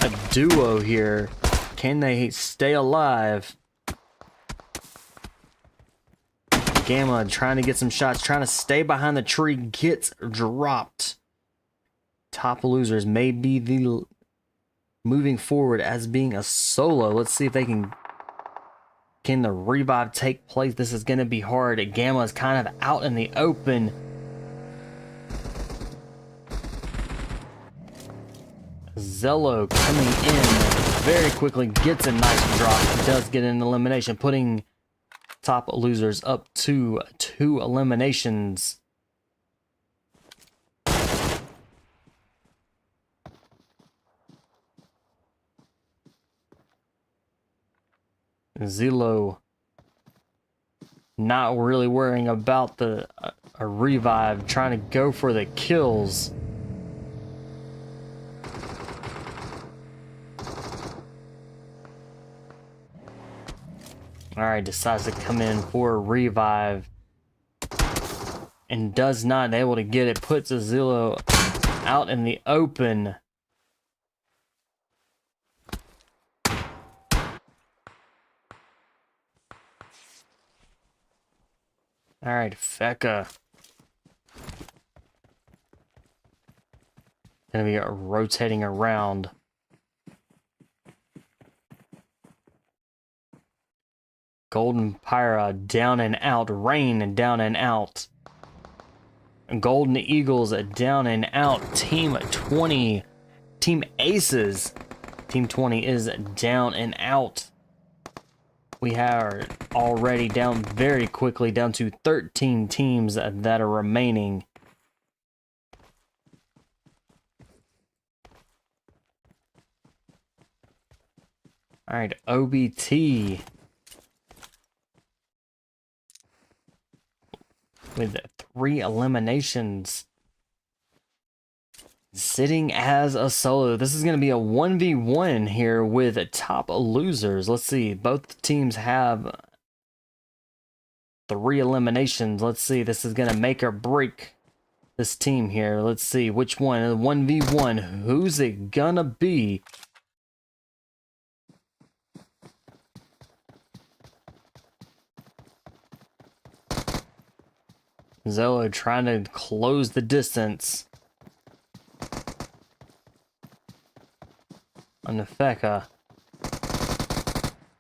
a duo here. Can they stay alive? Gamma trying to get some shots, trying to stay behind the tree, gets dropped. Top losers may be the moving forward as being a solo. Let's see if they can the revive take place. This is going to be hard. Gamma is kind of out in the open. Zello coming in very quickly, gets a nice drop, does get an elimination, putting top losers up to 2 eliminations. Zillow not really worrying about a revive, trying to go for the kills. Alright, decides to come in for a revive. And does not able to get it. Puts Azillo out in the open. Alright, Feka. Gonna be rotating around. Golden Pyra down and out. Rain down and out. Golden Eagles down and out. Team 20. Team Aces. Team 20 is down and out. We are already down very quickly, down to 13 teams that are remaining. All right, OBT with 3 eliminations, sitting as a solo. This is going to be a 1v1 here with top losers. Let's see, both teams have 3 eliminations. Let's see, this is going to make or break this team here. Let's see which one. 1v1, who's it gonna be? Zolo trying to close the distance on the Feka.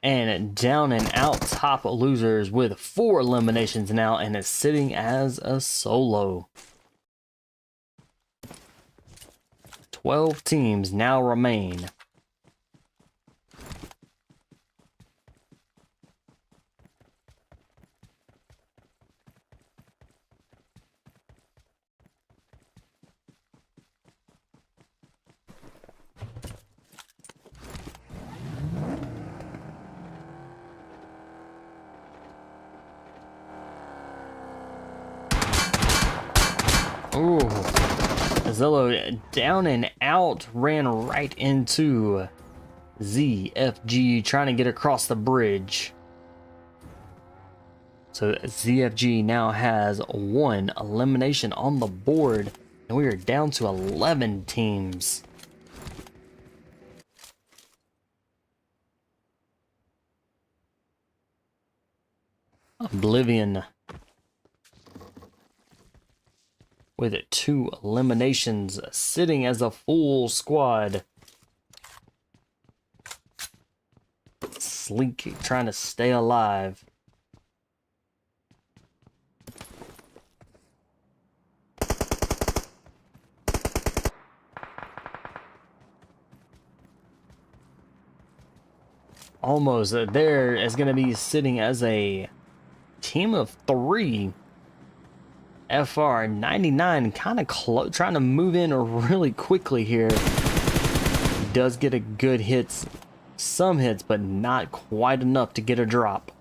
And down and out top losers with 4 eliminations now, and is sitting as a solo. 12 teams now remain. Ooh, Zillow down and out, ran right into ZFG, trying to get across the bridge. So ZFG now has 1 elimination on the board, and we are down to 11 teams. Oblivion with 2 eliminations, sitting as a full squad. Sleek trying to stay alive. Almost there is going to be sitting as a team of 3. FR 99 kind of trying to move in really quickly here. Does get a good hits, some hits, but not quite enough to get a drop.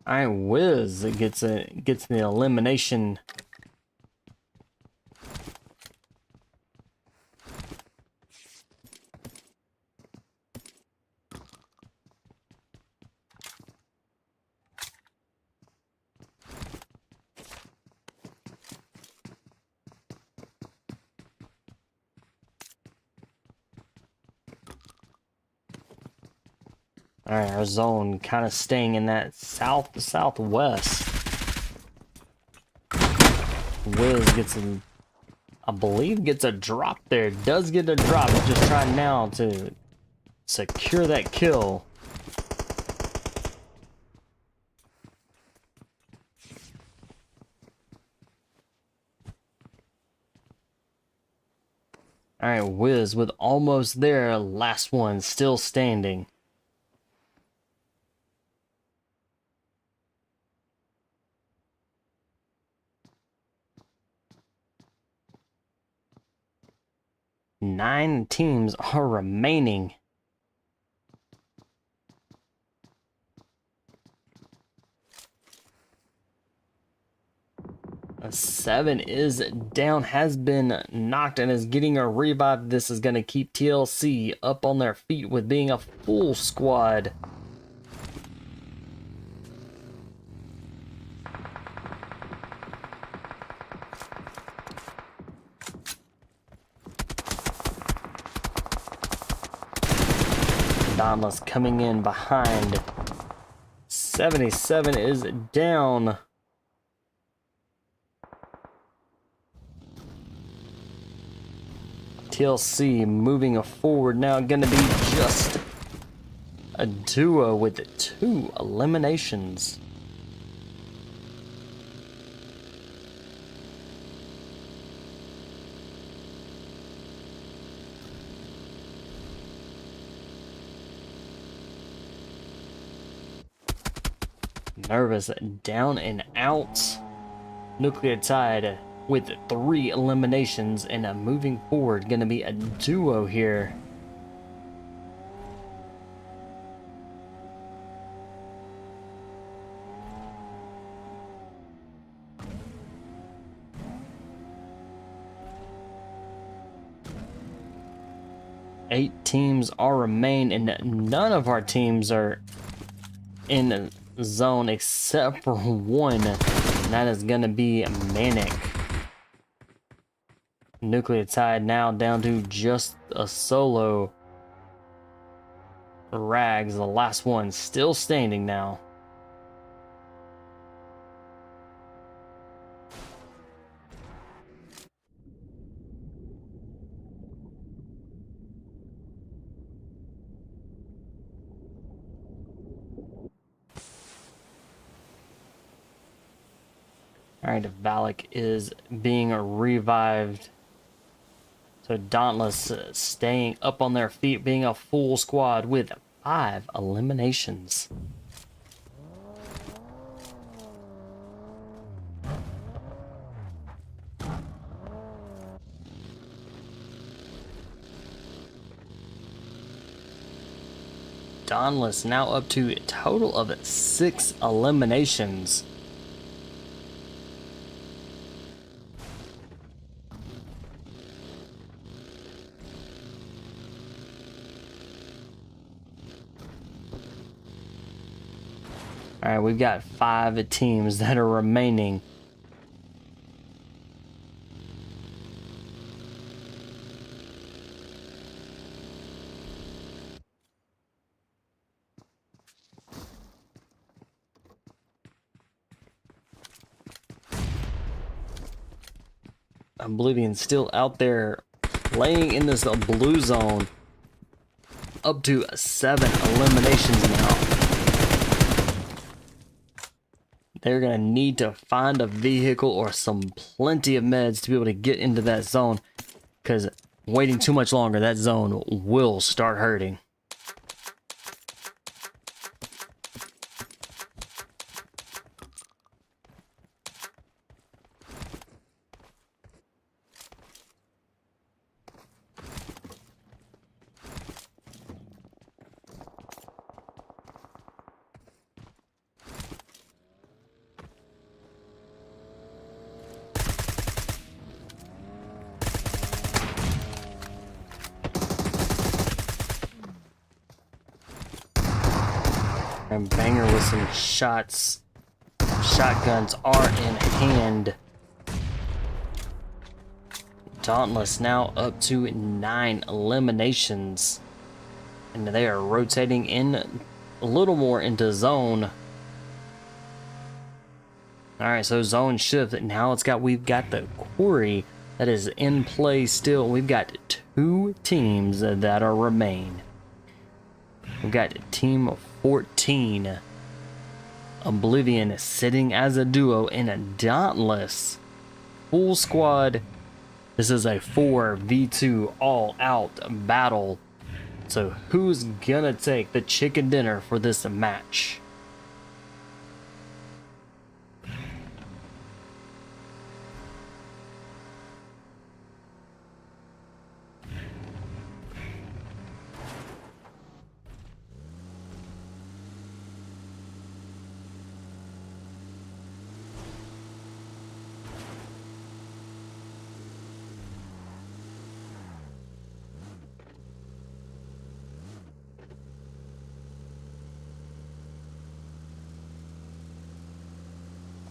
All right, Wiz gets the elimination. All right, our zone kind of staying in that southwest. Wiz gets I believe gets a drop there. Does get a drop. Just trying now to secure that kill. All right, Wiz with almost there. Last one still standing. Nine teams are remaining. A 7 is down, has been knocked, and is getting a revive. This is going to keep TLC up on their feet with being a full squad. Dauntless coming in behind 77 is down. TLC moving forward now, gonna be just a duo with 2 eliminations. Nervous down and out. Nucleotide with 3 eliminations and moving forward, gonna be a duo here. Eight teams are remain, and none of our teams are in the zone except for one, and that is gonna be Manic. Nucleotide now down to just a solo. Rags, the last one, still standing now. Alright, Valak is being revived. So Dauntless staying up on their feet, being a full squad with 5 eliminations. Dauntless now up to a total of 6 eliminations. Alright, we've got 5 teams that are remaining. Oblivion still out there playing in this blue zone. Up to 7 eliminations now. They're going to need to find a vehicle or plenty of meds to be able to get into that zone, because waiting too much longer, that zone will start hurting. And Banger with some shots. Shotguns are in hand. Dauntless now up to 9 eliminations. And they are rotating in a little more into zone. Alright, so zone shift. Now we've got the quarry that is in play still. We've got 2 teams that are remain. We've got team 14. Oblivion sitting as a duo in a Dauntless full squad. This is a 4v2 all-out battle. So who's gonna take the chicken dinner for this match?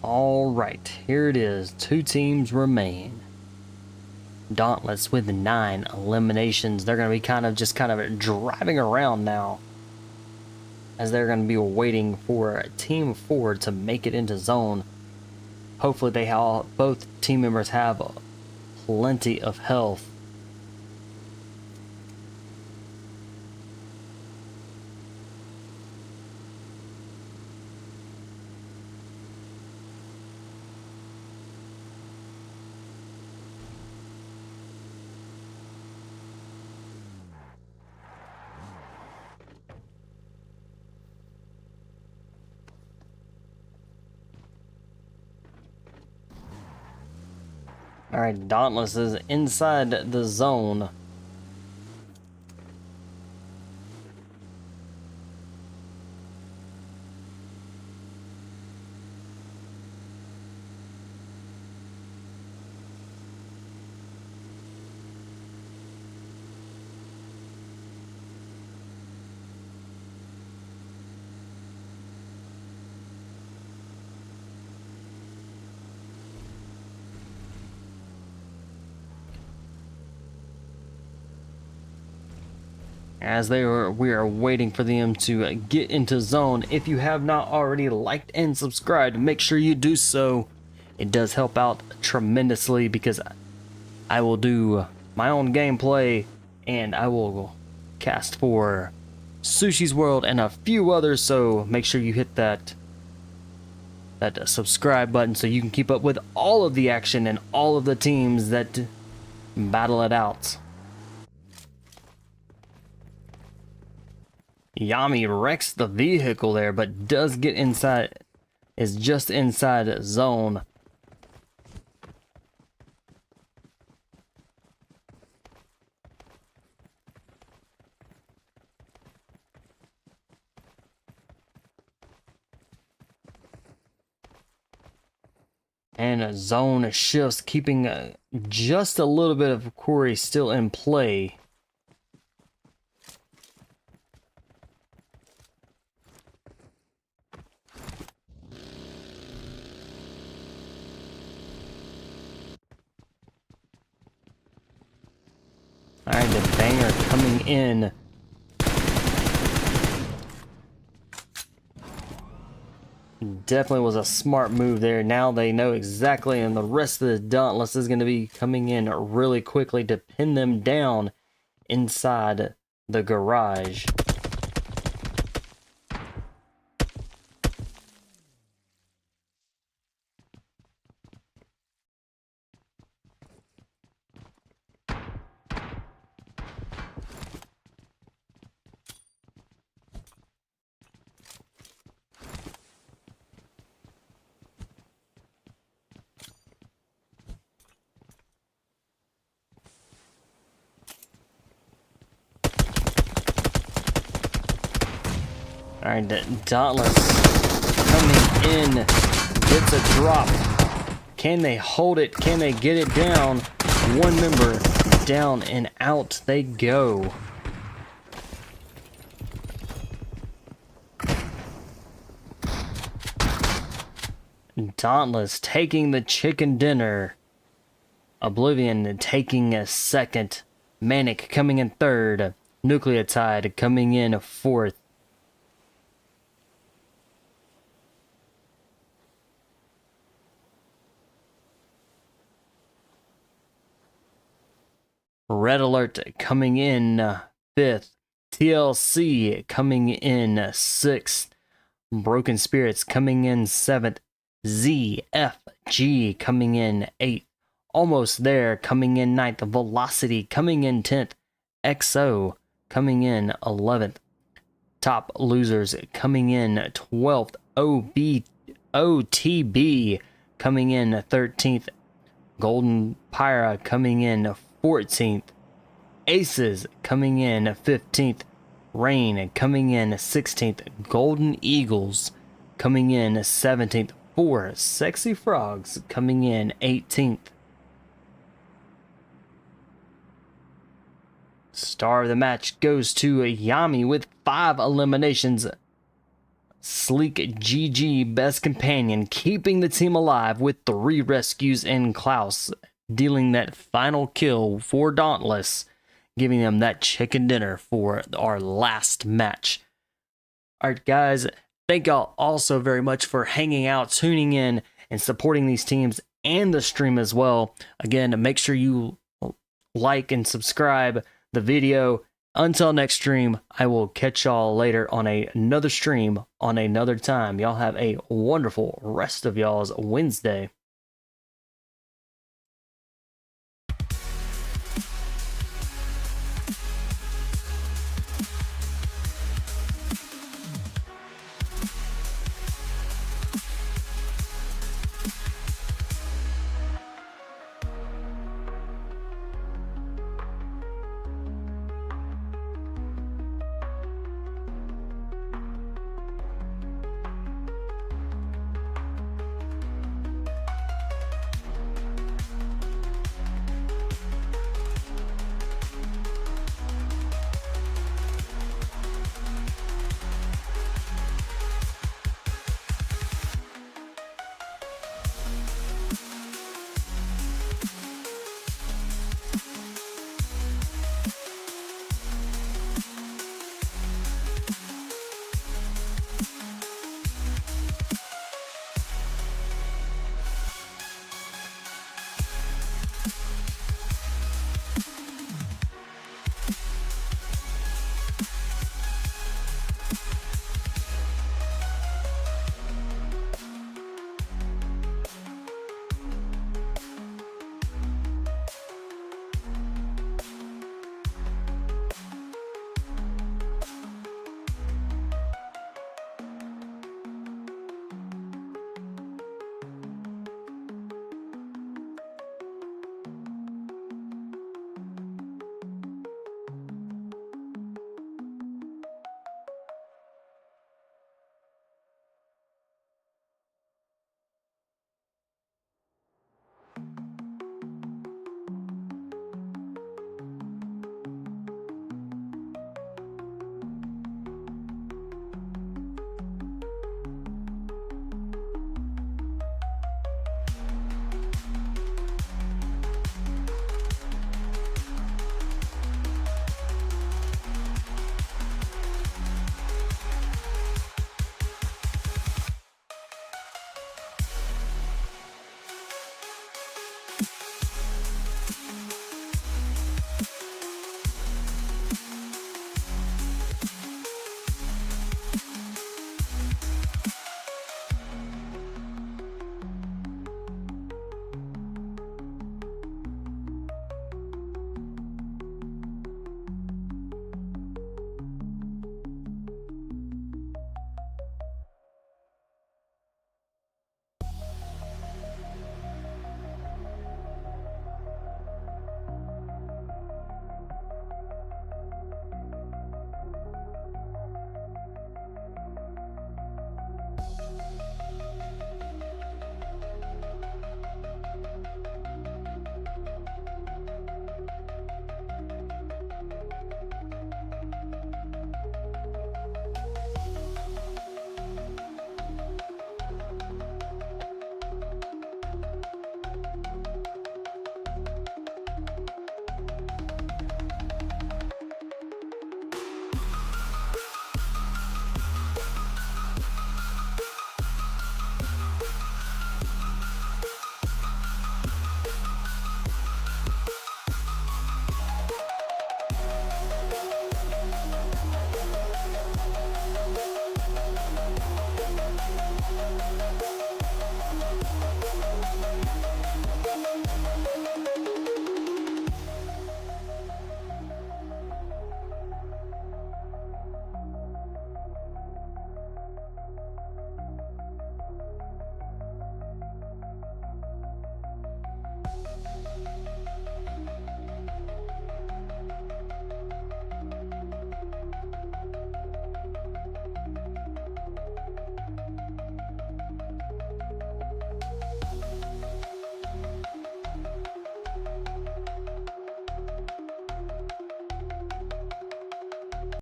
Alright, here it is. 2 teams remain. Dauntless with 9 eliminations. They're going to be kind of driving around now as they're going to be waiting for Team 4 to make it into zone. Hopefully they all, both team members have plenty of health. Alright, Dauntless is inside the zone. As we are waiting for them to get into zone. If you have not already liked and subscribed, make sure you do so. It does help out tremendously because I will do my own gameplay and I will cast for Sushi's World and a few others, so make sure you hit that subscribe button so you can keep up with all of the action and all of the teams that battle it out. Yami wrecks the vehicle there, but does get inside, is just inside zone. And zone shifts, keeping just a little bit of quarry still in play. Alright, the banger coming in. Definitely was a smart move there. Now they know exactly, and the rest of the Dauntless is going to be coming in really quickly to pin them down inside the garage. Alright, Dauntless coming in, gets a drop. Can they hold it? Can they get it down? One member down and out they go. Dauntless taking the chicken dinner. Oblivion taking a second. Manic coming in third. Nucleotide coming in fourth. Red Alert coming in fifth. TLC coming in sixth. Broken Spirits coming in seventh. ZFG coming in eighth. Almost there coming in ninth. Velocity coming in 10th. XO coming in 11th. Top Losers coming in 12th. OTB coming in 13th. Golden Pyra coming in 14th. Aces coming in 15th. Rain coming in 16th. Golden Eagles coming in 17th. 4 Sexy Frogs coming in 18th. Star of the match goes to Yami with 5 eliminations. Sleek GG Best Companion, keeping the team alive with 3 rescues, and Klaus dealing that final kill for Dauntless, giving them that chicken dinner for our last match. All right, guys, thank y'all also very much for hanging out, tuning in, and supporting these teams and the stream as well. Again, make sure you like and subscribe the video. Until next stream, I will catch y'all later on another stream on another time. Y'all have a wonderful rest of y'all's Wednesday.